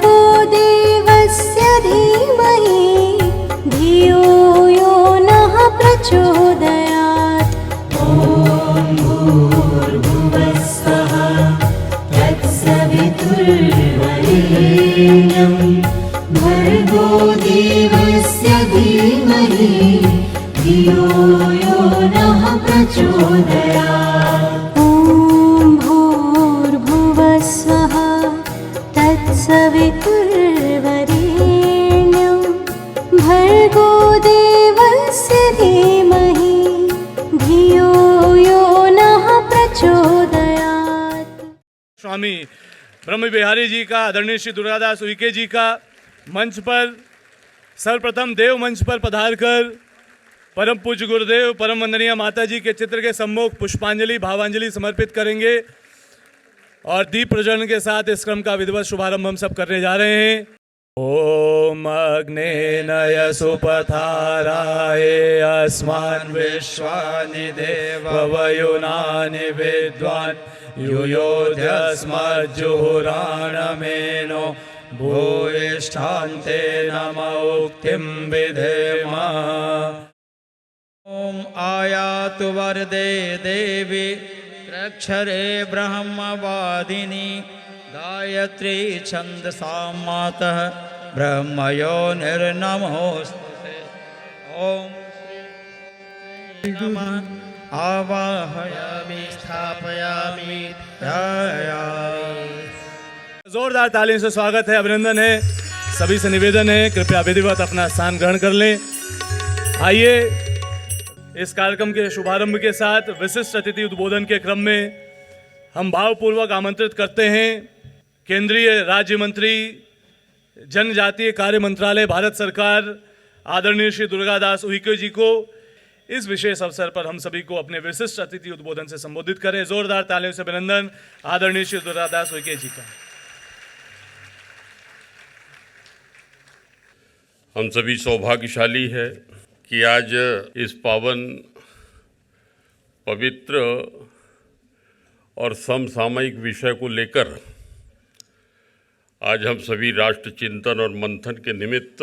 भर्गो देवस्य धीमहि धियो यो नः प्रचोदयात्। ॐ भूर्भुवस्सुवः तत्सवितुर्वरेण्यं भर्गो देवस्य धीमहि धियो यो नः प्रचोदयात्। ॐ भूर्भुवस्सुवः तत्सवितुर्वरेण्यं भर्गो देवस्य धीमहि धियो यो नः प्रचोदयात्। स्वामी ब्रह्म बिहारी जी का, आदरणीय श्री दुर्गादास उइके जी का मंच पर सर्वप्रथम देव मंच पर पधारकर परम पूज्य गुरुदेव परम वंदनीय माता जी के चित्र के सम्मुख पुष्पांजलि भावांजलि समर्पित करेंगे और दीप प्रज्वलन के साथ इस क्रम का विधिवत शुभारंभ हम सब करने जा रहे हैं। ओम अग्नेनय सुपथाराय अस्मान् विश्वानि देववयुनानि विद्वान् युयोध्यस्मज्जुहुराणमेनो भूयिष्ठान्ते नम उक्तिं विधेम। ॐ आयातु वरदे देवी त्र्यक्षरे ब्रह्मवादिनी गायत्री छन्दसा मातः ब्रह्मयोनिर्नमोऽस्तुते। ॐ नमः आवाहयामि स्थापयामि ध्यायामि। जोरदार तालियों से स्वागत है, अभिनंदन है। सभी से निवेदन है कृपया विधिवत अपना स्थान ग्रहण कर लें। आइए इस कार्यक्रम के शुभारंभ के साथ विशिष्ट अतिथि उद्बोधन के क्रम में हम भावपूर्वक आमंत्रित करते हैं केंद्रीय राज्य मंत्री जनजातीय कार्य मंत्रालय भारत सरकार आदरणीय श्री दुर्गादास उइके जी को इस विशेष अवसर पर हम सभी को अपने विशिष्ट अतिथि उद्बोधन से संबोधित करें। जोरदार तालियों से अभिनंदन आदरणीय श्री दुर्गादास उइके जी का। हम सभी सौभाग्यशाली है कि आज इस पावन पवित्र और समसामयिक विषय को लेकर आज हम सभी राष्ट्र चिंतन और मंथन के निमित्त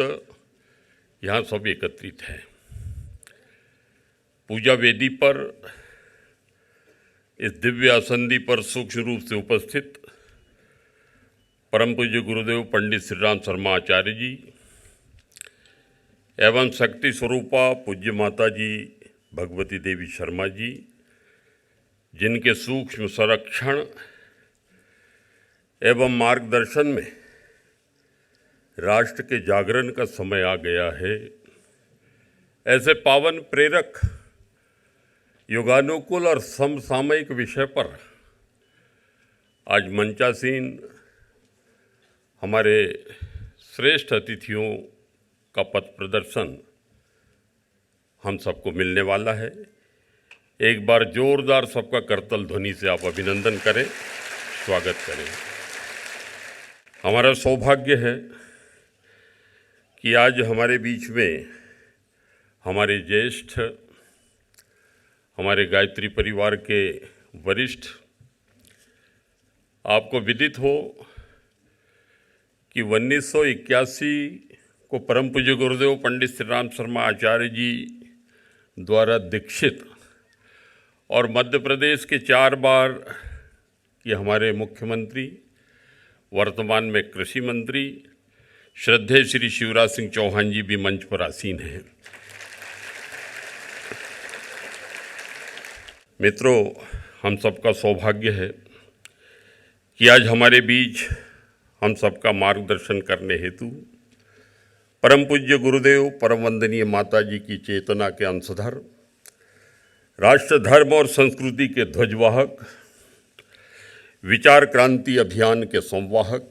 यहाँ सब एकत्रित हैं। पूजा वेदी पर इस दिव्य आसंदी पर सूक्ष्म रूप से उपस्थित परम पूज्य गुरुदेव पंडित श्री राम शर्मा आचार्य जी एवं शक्ति स्वरूपा पूज्य माता जी भगवती देवी शर्मा जी, जिनके सूक्ष्म संरक्षण एवं मार्गदर्शन में राष्ट्र के जागरण का समय आ गया है। ऐसे पावन प्रेरक युगानुकूल और समसामयिक विषय पर आज मंचासीन हमारे श्रेष्ठ अतिथियों का पथ प्रदर्शन हम सबको मिलने वाला है। एक बार जोरदार सबका करतल ध्वनि से आप अभिनंदन करें, स्वागत करें। हमारा सौभाग्य है कि आज हमारे बीच में हमारे ज्येष्ठ, हमारे गायत्री परिवार के वरिष्ठ, आपको विदित हो कि 1981 को परम पूज्य गुरुदेव पंडित श्री राम शर्मा आचार्य जी द्वारा दीक्षित और मध्य प्रदेश के 4 बार ये हमारे मुख्यमंत्री, वर्तमान में कृषि मंत्री श्रद्धेय श्री शिवराज सिंह चौहान जी भी मंच पर आसीन हैं। मित्रों, हम सबका सौभाग्य है कि आज हमारे बीच हम सबका मार्गदर्शन करने हेतु परम पूज्य गुरुदेव परम वंदनीय माता जी की चेतना के अंशधर, राष्ट्र धर्म और संस्कृति के ध्वजवाहक, विचार क्रांति अभियान के संवाहक,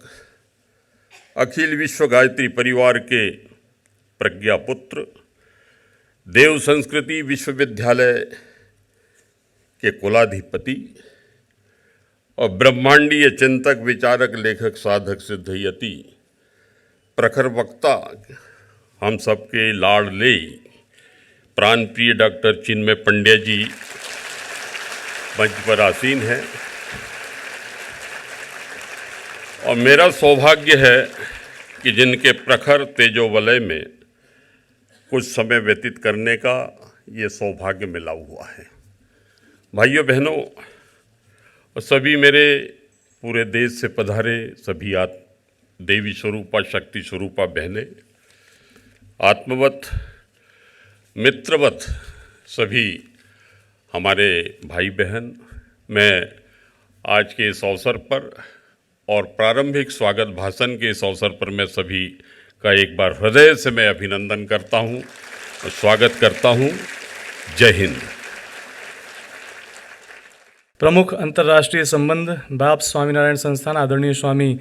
अखिल विश्व गायत्री परिवार के प्रज्ञापुत्र, देव संस्कृति विश्वविद्यालय के कुलाधिपति और ब्रह्मांडीय चिंतक, विचारक, लेखक, साधक, सिद्धयति, प्रखर वक्ता, हम सबके लाडले प्राणप्रिय डॉक्टर चिन्मय पंड्या जी मंच पर आसीन हैं। और मेरा सौभाग्य है कि जिनके प्रखर तेजोवलय में कुछ समय व्यतीत करने का ये सौभाग्य मिला हुआ है। भाइयों बहनों और सभी मेरे पूरे देश से पधारे सभी देवी स्वरूपा शक्ति स्वरूपा बहनें, आत्मवत मित्रवत सभी हमारे भाई बहन, मैं आज के इस अवसर पर और प्रारंभिक स्वागत भाषण के इस अवसर पर मैं सभी का एक बार हृदय से मैं अभिनंदन करता हूं और स्वागत करता हूं। जय हिंद। प्रमुख अंतर्राष्ट्रीय संबंध बाप स्वामीनारायण संस्थान आदरणीय स्वामी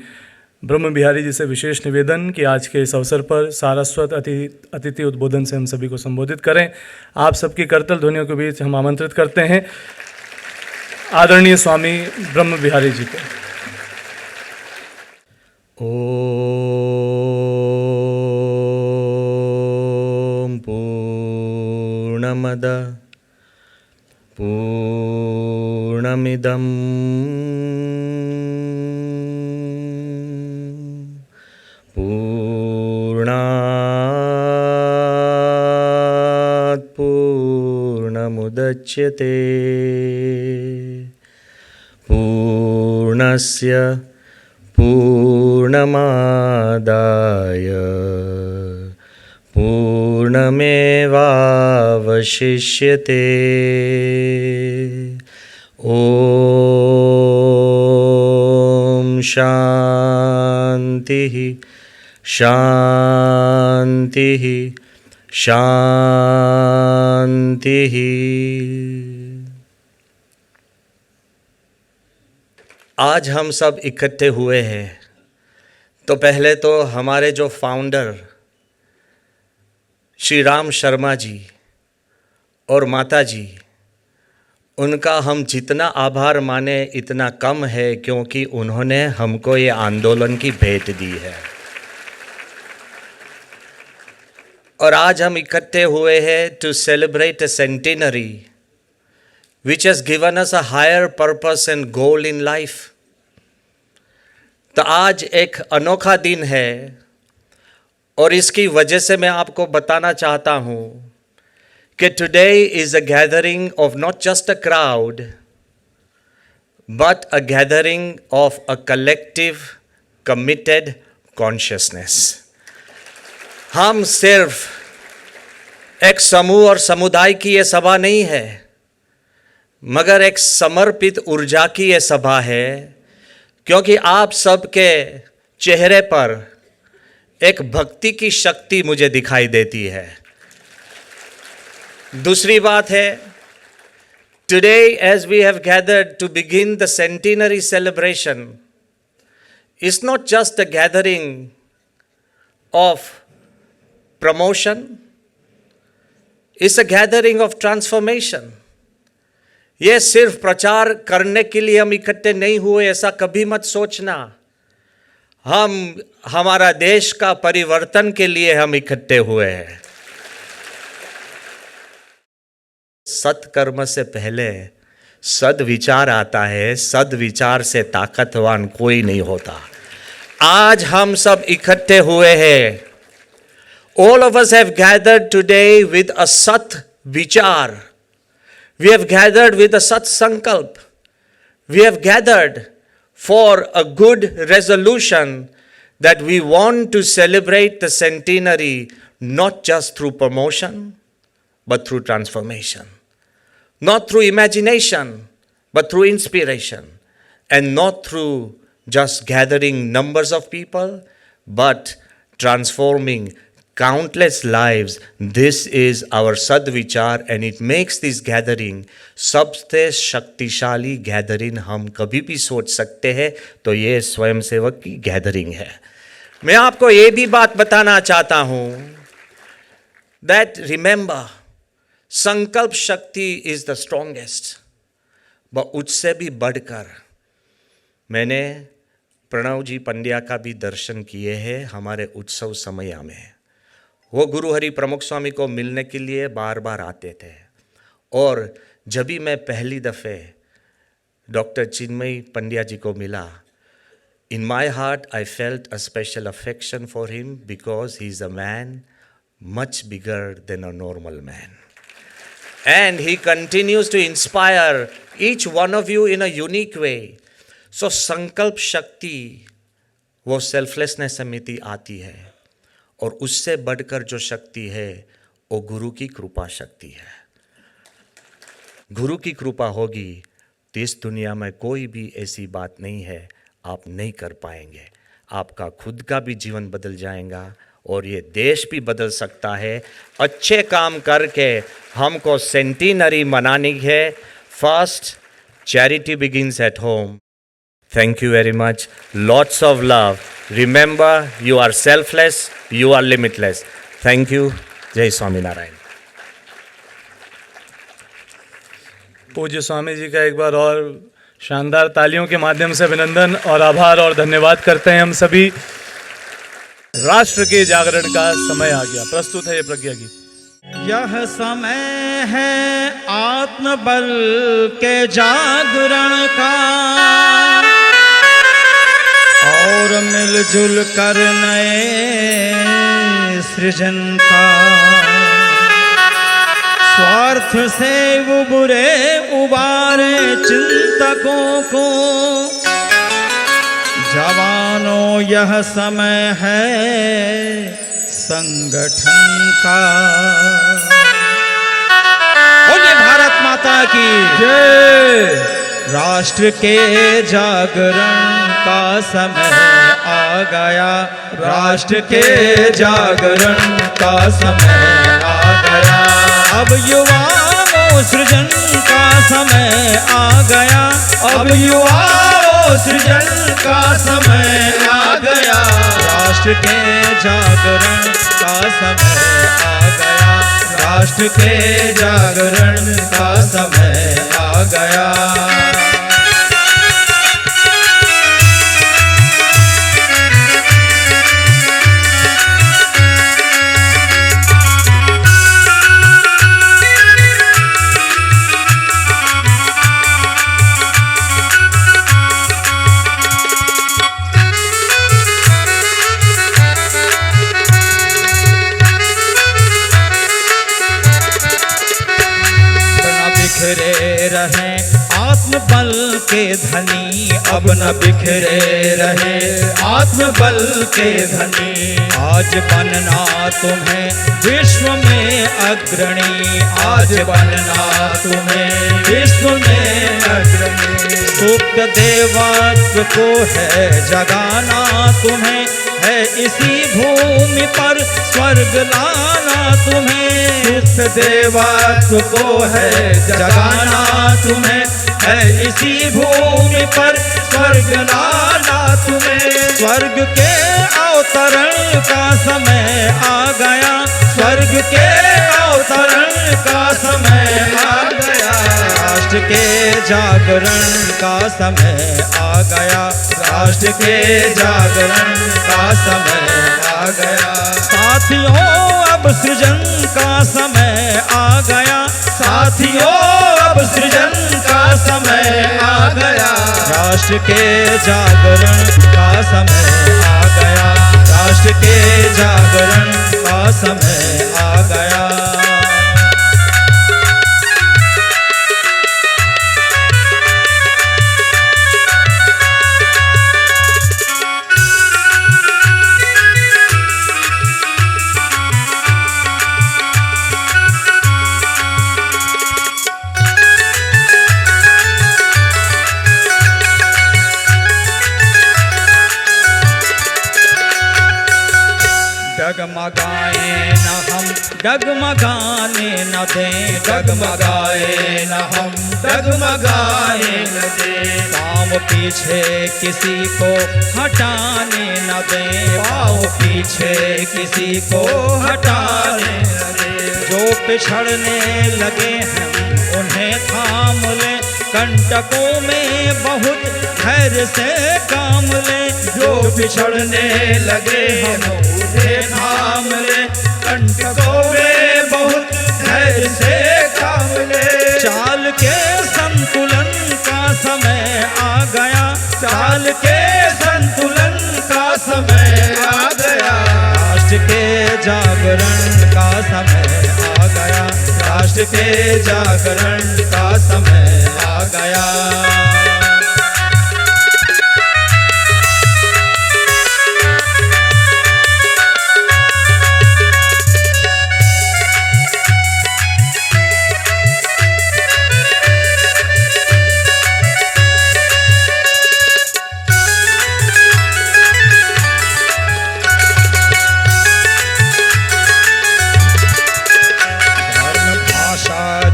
ब्रह्म बिहारी जी से विशेष निवेदन कि आज के इस अवसर पर सारस्वत अतिथि उद्बोधन से हम सभी को संबोधित करें। आप सबकी करतल ध्वनियों के बीच हम आमंत्रित करते हैं आदरणीय स्वामी ब्रह्म बिहारी जी को। ओम पूर्णमद पूर्णमिदं पूर्णात् पूर्णमुदच्यते पूर्णस्य पूर्णमादाय पूर्णमेवावशिष्यते। ॐ शान्तिः शान्तिः शान्तिः। आज हम सब इकट्ठे हुए हैं तो पहले तो हमारे जो फाउंडर श्री राम शर्मा जी और माता जी, उनका हम जितना आभार माने इतना कम है, क्योंकि उन्होंने हमको ये आंदोलन की भेंट दी है। और आज हम इकट्ठे हुए हैं to celebrate a centenary which has given us a higher purpose and goal in life. तो आज एक अनोखा दिन है और इसकी वजह से मैं आपको बताना चाहता हूँ कि today is a gathering of not just a crowd but a gathering of a collective committed consciousness. हम सिर्फ एक समूह और समुदाय की ये सभा नहीं है, मगर एक समर्पित ऊर्जा की ये सभा है, क्योंकि आप सबके चेहरे पर एक भक्ति की शक्ति मुझे दिखाई देती है। दूसरी बात है, today as we have gathered to begin the centenary celebration is not just a gathering of promotion, it's a gathering of transformation. ये सिर्फ प्रचार करने के लिए हम इकट्ठे नहीं हुए, ऐसा कभी मत सोचना। हम हमारा देश का परिवर्तन के लिए हम इकट्ठे हुए हैं। सत्कर्म से पहले सद्विचार आता है, सद्विचार से ताकतवान कोई नहीं होता। आज हम सब इकट्ठे हुए हैं। All of us have gathered today with a sat vichar. We have gathered with a sat sankalp. We have gathered for a good resolution that we want to celebrate the centenary not just through promotion but through transformation. Not through imagination but through inspiration. And not through just gathering numbers of people but transforming countless lives. This is our Sadvichar and it makes this gathering सबसे शक्तिशाली gathering हम कभी भी सोच सकते हैं। तो ये स्वयंसेवक की गैदरिंग है। मैं आपको ये भी बात बताना चाहता हूँ that remember संकल्प शक्ति is the strongest, but उससे भी बढ़कर मैंने प्रणव जी पंड्या का भी दर्शन किए हैं हमारे उत्सव समय में। वो गुरु हरि प्रमुख स्वामी को मिलने के लिए बार बार आते थे। और जब भी मैं पहली दफ़े डॉक्टर चिन्मयी पंड्या जी को मिला, In my heart, I felt a special affection for him because he's a man much bigger than a normal man. And he continues to inspire each one of you in a unique way. So संकल्प शक्ति वो selflessness समिति आती है, और उससे बढ़कर जो शक्ति है वो गुरु की कृपा शक्ति है। गुरु की कृपा होगी तो इस दुनिया में कोई भी ऐसी बात नहीं है आप नहीं कर पाएंगे। आपका खुद का भी जीवन बदल जाएगा और ये देश भी बदल सकता है। अच्छे काम करके हमको सेंटिनरी मनानी है। First, charity begins at home. Thank you very much. Lots of love. Remember, you are selfless, you are limitless. Thank you. जय स्वामी नारायण। पूज्य स्वामी जी का एक बार और शानदार तालियों के माध्यम से अभिनंदन और आभार और धन्यवाद करते हैं हम सभी। राष्ट्र के जागरण का समय आ गया। प्रस्तुत है ये प्रज्ञा गीत। यह समय है आत्मबल के जागरण का, और मिलजुल कर नए सृजन का। स्वार्थ से उबरे उबारे चिंतकों को, जवानों यह समय है संगठन का। बोलिए भारत माता की जय। राष्ट्र के जागरण का समय आ गया, राष्ट्र के जागरण का समय आ गया। अब युवाओं सृजन का समय आ गया, अब युवाओं सृजन का समय आ गया। राष्ट्र के जागरण का समय आ गया, राष्ट्र के जागरण का समय आ गया। बिखरे रहें आत्मबल के धनी, अब न बिखरे रहे आत्मबल के धनी। आज बनना तुम्हें विश्व में अग्रणी, आज बनना तुम्हें विश्व में अग्रणी। सुप्त देवत्व को है जगाना तुम्हें, है इसी भूमि पर स्वर्ग लाना तुम्हें। सुप्त देवत्व को है जगाना तुम्हें, है इसी भूमि पर स्वर्ग लाना तुम्हें। स्वर्ग के अवतरण का समय आ गया, स्वर्ग के अवतरण का समय आ गया। राष्ट्र के जागरण का समय आ गया, राष्ट्र के जागरण का समय आ गया। साथियों अब सृजन का समय आ गया, साथियों अब सृजन का समय आ गया। राष्ट्र के जागरण का समय आ गया, राष्ट्र के जागरण का समय आ गया। डगमगाए न हम डगमगाने न दें, डगमगाए न हम डगमगाए न दें। पाँव पीछे किसी को हटाने न दें, पाँव पीछे किसी को हटाने न दें। जो पिछड़ने लगे हम उन्हें थाम लें, कंटकों में बहुत धैर्य से काम लें। जो पिछड़ने लगे हम उन्हें थाम लें, कंटकों में बहुत धैर्य से काम लें। चाल के संतुलन का समय आ गया, चाल के संतुलन राष्ट्र के जागरण का समय आ गया, राष्ट्र के जागरण का समय आ गया।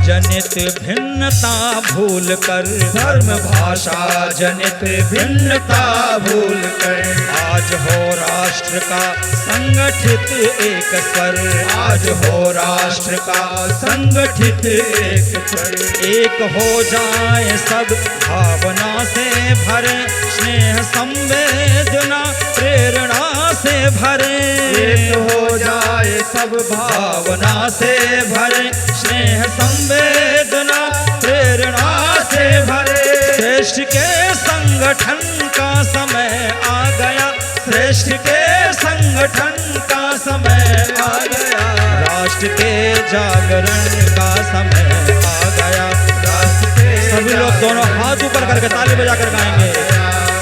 जनित भिन्नता भूल कर, धर्म भाषा जनित भिन्नता भूल कर, आज हो राष्ट्र का संगठित एक स्वर, आज हो राष्ट्र का संगठित एक स्वर। एक हो जाए सब भावना से भरे, स्नेह संवेदना प्रेरणा से भरे। एक हो जाए सब भावना से भरे, स्नेह संवेदना प्रेरणा से भरे। श्रेष्ठ के संगठन का समय आ गया, श्रेष्ठ के संगठन का समय आ गया। राष्ट्र के जागरण का समय आ गया, राष्ट्र के। सभी लोग दोनों हाथ ऊपर करके ताली बजाकर गाएंगे।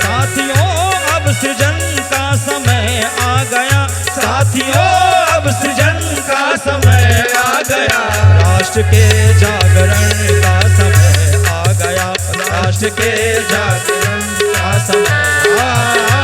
साथियों अब सृजन का समय आ गया, साथियों अब सृजन का समय आ गया। राष्ट्र के जागरण का समय आ गया, राष्ट्र के जागरण का समय आ गया।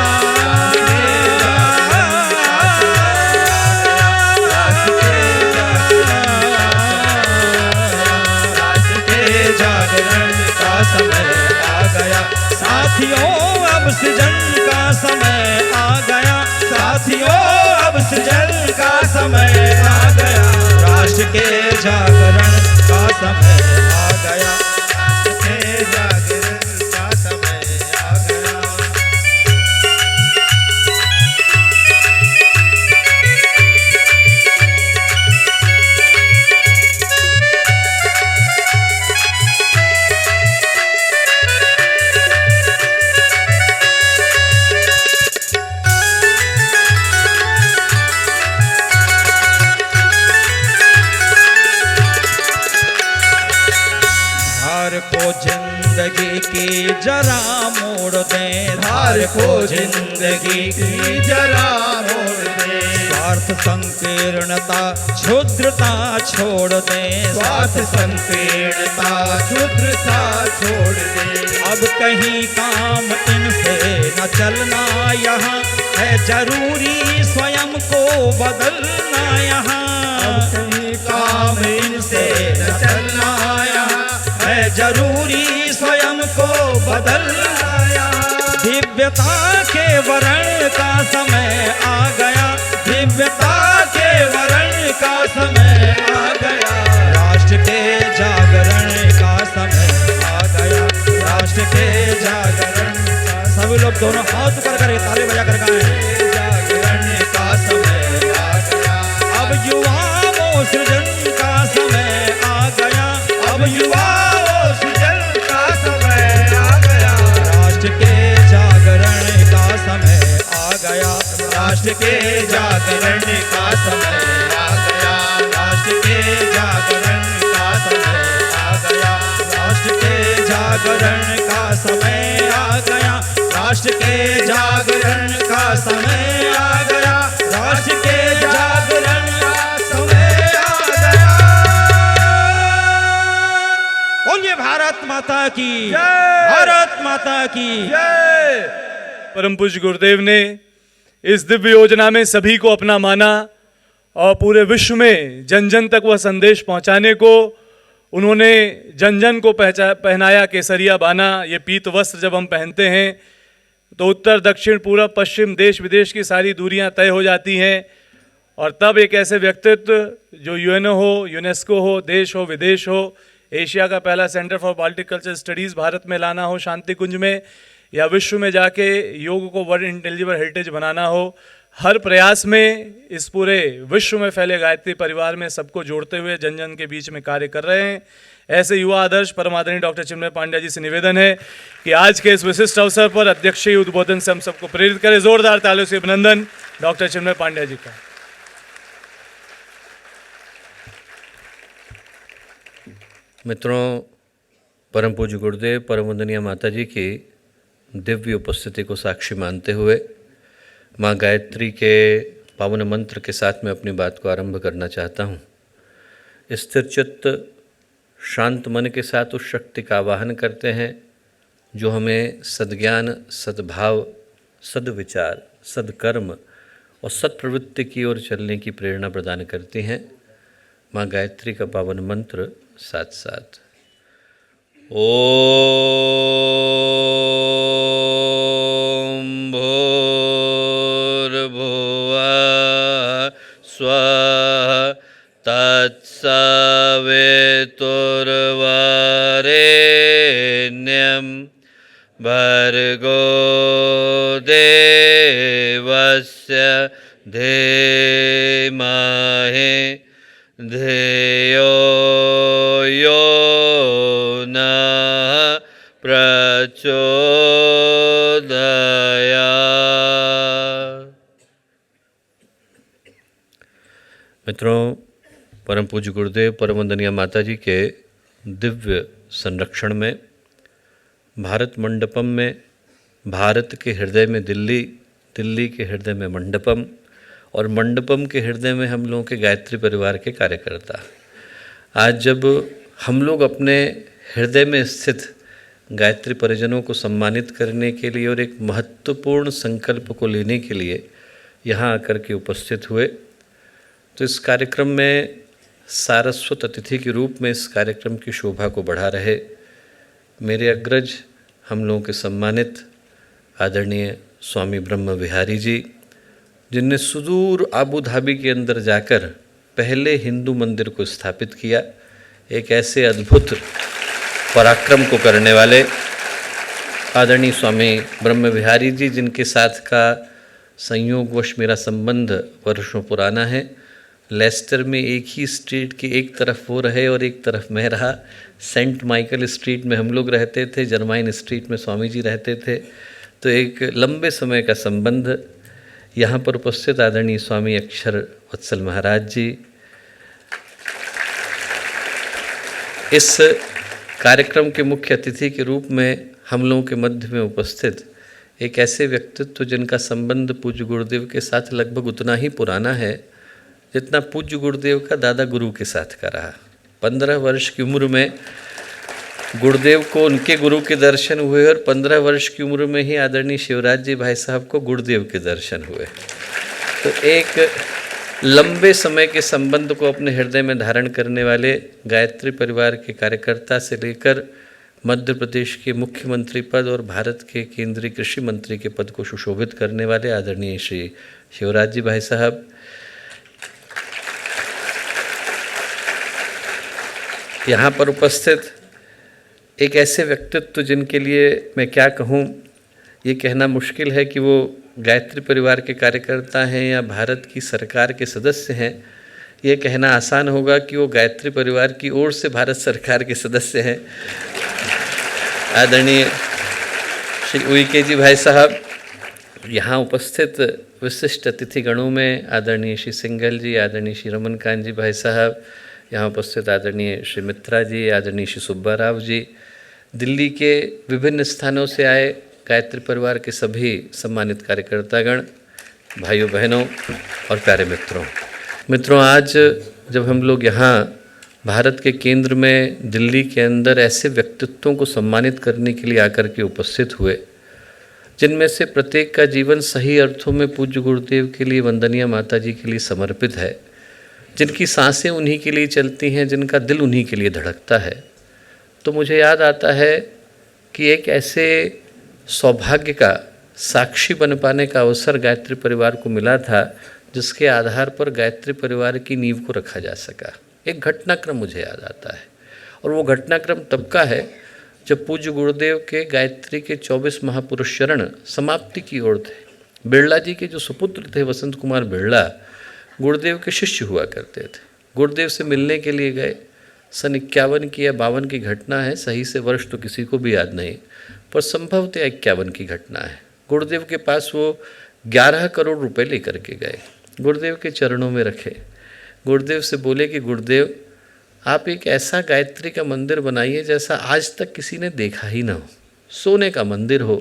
समय आ गया, साथियों अब सृजन का समय आ गया, साथियों अब सृजन का समय आ गया। राष्ट्र के जागरण का समय आ गया, राष्ट्र के जागरण का समय आ गया। को जिंदगी की जरा मोड़ दे, धार को जिंदगी की जरा मोड़ दे। स्वार्थ संकीर्णता क्षुद्रता छोड़ दे, स्वार्थ संकीर्णता क्षुद्रता छोड़ दे। अब कहीं काम इनसे न चलना, यहाँ है जरूरी स्वयं को बदलना। यहाँ अब कहीं काम इनसे न चलना, है जरूरी स्वयं को बदलना। दिव्यता के वरण का समय आ गया, दिव्यता के वरण का समय आ गया। राष्ट्र के जागरण का समय आ गया, राष्ट्र के जागरण का। सभी लोग दोनों हाथ ऊपर करके ताली बजा कर गाएं। जागरण का समय आ गया, अब युवाओं सृजन का समय आ गया, अब युवाओं राष्ट्र के जागरण का समय आ गया, राष्ट्र के जागरण का समय आ गया, राष्ट्र के जागरण का समय आ गया, राष्ट्र के जागरण का समय आ गया, राष्ट्र के जागरण का समय आ गया, राष्ट्र के जागरण का समय आ गया। बोलिए भारत माता की जय, भारत माता की जय। परम पूज्य गुरुदेव ने इस दिव्य योजना में सभी को अपना माना और पूरे विश्व में जन जन तक वह संदेश पहुंचाने को उन्होंने जन जन को पहनाया केसरिया बाना। ये पीत वस्त्र जब हम पहनते हैं तो उत्तर दक्षिण पूरब पश्चिम देश विदेश की सारी दूरियां तय हो जाती हैं। और तब एक ऐसे व्यक्तित्व जो यूएनओ हो, यूनेस्को हो, देश हो, विदेश हो, एशिया का पहला centre for Baltic culture studies Bharat में लाना हो शांति कुंज में, या विश्व में जाके योग को वर्ल्ड इंटेलिजिबल हेरिटेज बनाना हो, हर प्रयास में इस पूरे विश्व में फैले गायत्री परिवार में सबको जोड़ते हुए जन जन के बीच में कार्य कर रहे हैं। ऐसे युवा आदर्श परम आदरणीय डॉक्टर चिन्मय पांड्या जी से निवेदन है कि आज के इस विशिष्ट अवसर पर अध्यक्षीय उद्बोधन से हम सबको प्रेरित करें। जोरदार तालियों से अभिनंदन डॉक्टर चिन्मय पांड्या जी का। मित्रों, परम पूज्य गुरुदेव परम वंदनीय माता जी की दिव्य उपस्थिति को साक्षी मानते हुए माँ गायत्री के पावन मंत्र के साथ मैं अपनी बात को आरंभ करना चाहता हूँ। स्थिर चित्त शांत मन के साथ उस शक्ति का आवाहन करते हैं जो हमें सद्ज्ञान, सद्भाव, सद्विचार, सद्कर्म और सत्प्रवृत्ति की ओर चलने की प्रेरणा प्रदान करती हैं। माँ गायत्री का पावन मंत्र साथ साथ। ओम भूर्भुवः स्वः तत्सवितुर्वरेण्यं भर्गो देवस्य धीमहि धियो यो नः प्रचोदयात्। मित्रों, परम पूज्य गुरुदेव परम वंदनीय माता जी के दिव्य संरक्षण में भारत मंडपम में, भारत के हृदय में दिल्ली, दिल्ली के हृदय में मंडपम और मंडपम के हृदय में हम लोगों के गायत्री परिवार के कार्यकर्ता, आज जब हम लोग अपने हृदय में स्थित गायत्री परिजनों को सम्मानित करने के लिए और एक महत्वपूर्ण संकल्प को लेने के लिए यहाँ आकर के उपस्थित हुए, तो इस कार्यक्रम में सारस्वत अतिथि के रूप में इस कार्यक्रम की शोभा को बढ़ा रहे मेरे अग्रज, हम लोगों के सम्मानित आदरणीय स्वामी ब्रह्म विहारी जी, जिनने सुदूर आबू धाबी के अंदर जाकर पहले हिंदू मंदिर को स्थापित किया, एक ऐसे अद्भुत पराक्रम को करने वाले आदरणीय स्वामी ब्रह्म विहारी जी, जिनके साथ का संयोगवश मेरा संबंध वर्षों पुराना है। लेस्टर में एक ही स्ट्रीट की एक तरफ वो रहे और एक तरफ मैं रहा। सेंट माइकल स्ट्रीट में हम लोग रहते थे, जर्माइन स्ट्रीट में स्वामी जी रहते थे। तो एक लंबे समय का संबंध। यहाँ पर उपस्थित आदरणीय स्वामी अक्षर वत्सल महाराज जी, इस कार्यक्रम के मुख्य अतिथि के रूप में हम लोगों के मध्य में उपस्थित एक ऐसे व्यक्तित्व जिनका संबंध पूज्य गुरुदेव के साथ लगभग उतना ही पुराना है जितना पूज्य गुरुदेव का दादा गुरु के साथ का रहा। 15 वर्ष की उम्र में गुरुदेव को उनके गुरु के दर्शन हुए और 15 वर्ष की उम्र में ही आदरणीय शिवराज जी भाई साहब को गुरुदेव के दर्शन हुए। तो एक लंबे समय के संबंध को अपने हृदय में धारण करने वाले गायत्री परिवार के कार्यकर्ता से लेकर मध्य प्रदेश के मुख्यमंत्री पद और भारत के केंद्रीय कृषि मंत्री के पद को सुशोभित करने वाले आदरणीय श्री शिवराज जी भाई साहब, यहाँ पर उपस्थित एक ऐसे व्यक्तित्व जिनके लिए मैं क्या कहूँ, ये कहना मुश्किल है कि वो गायत्री परिवार के कार्यकर्ता हैं या भारत की सरकार के सदस्य हैं। ये कहना आसान होगा कि वो गायत्री परिवार की ओर से भारत सरकार के सदस्य हैं। आदरणीय श्री उइके जी भाई साहब, यहाँ उपस्थित विशिष्ट अतिथिगणों में आदरणीय श्री सिंघल जी, आदरणीय श्री रमनकांत जी भाई साहब, यहाँ उपस्थित आदरणीय श्री मित्रा जी, आदरणीय श्री सुब्बा राव जी, दिल्ली के विभिन्न स्थानों से आए गायत्री परिवार के सभी सम्मानित कार्यकर्तागण, भाइयों बहनों और प्यारे मित्रों, आज जब हम लोग यहाँ भारत के केंद्र में दिल्ली के अंदर ऐसे व्यक्तित्वों को सम्मानित करने के लिए आकर के उपस्थित हुए, जिनमें से प्रत्येक का जीवन सही अर्थों में पूज्य गुरुदेव के लिए, वंदनीय माता जी के लिए समर्पित है, जिनकी सांसें उन्हीं के लिए चलती हैं, जिनका दिल उन्हीं के लिए धड़कता है, तो मुझे याद आता है कि एक ऐसे सौभाग्य का साक्षी बन पाने का अवसर गायत्री परिवार को मिला था, जिसके आधार पर गायत्री परिवार की नींव को रखा जा सका। एक घटनाक्रम मुझे याद आता है, और वो घटनाक्रम तब का है जब पूज्य गुरुदेव के गायत्री के 24 महापुरुष चरण समाप्ति की ओर थे। बिरला जी के जो सुपुत्र थे वसंत कुमार बिरला, गुरुदेव के शिष्य हुआ करते थे। गुरुदेव से मिलने के लिए गए। सन 51 की या 52 की घटना है, सही से वर्ष तो किसी को भी याद नहीं, पर संभवतः 51 की घटना है। गुरुदेव के पास वो 11 करोड़ रुपए लेकर के गए, गुरुदेव के चरणों में रखे। गुरुदेव से बोले कि गुरुदेव, आप एक ऐसा गायत्री का मंदिर बनाइए जैसा आज तक किसी ने देखा ही ना हो। सोने का मंदिर हो,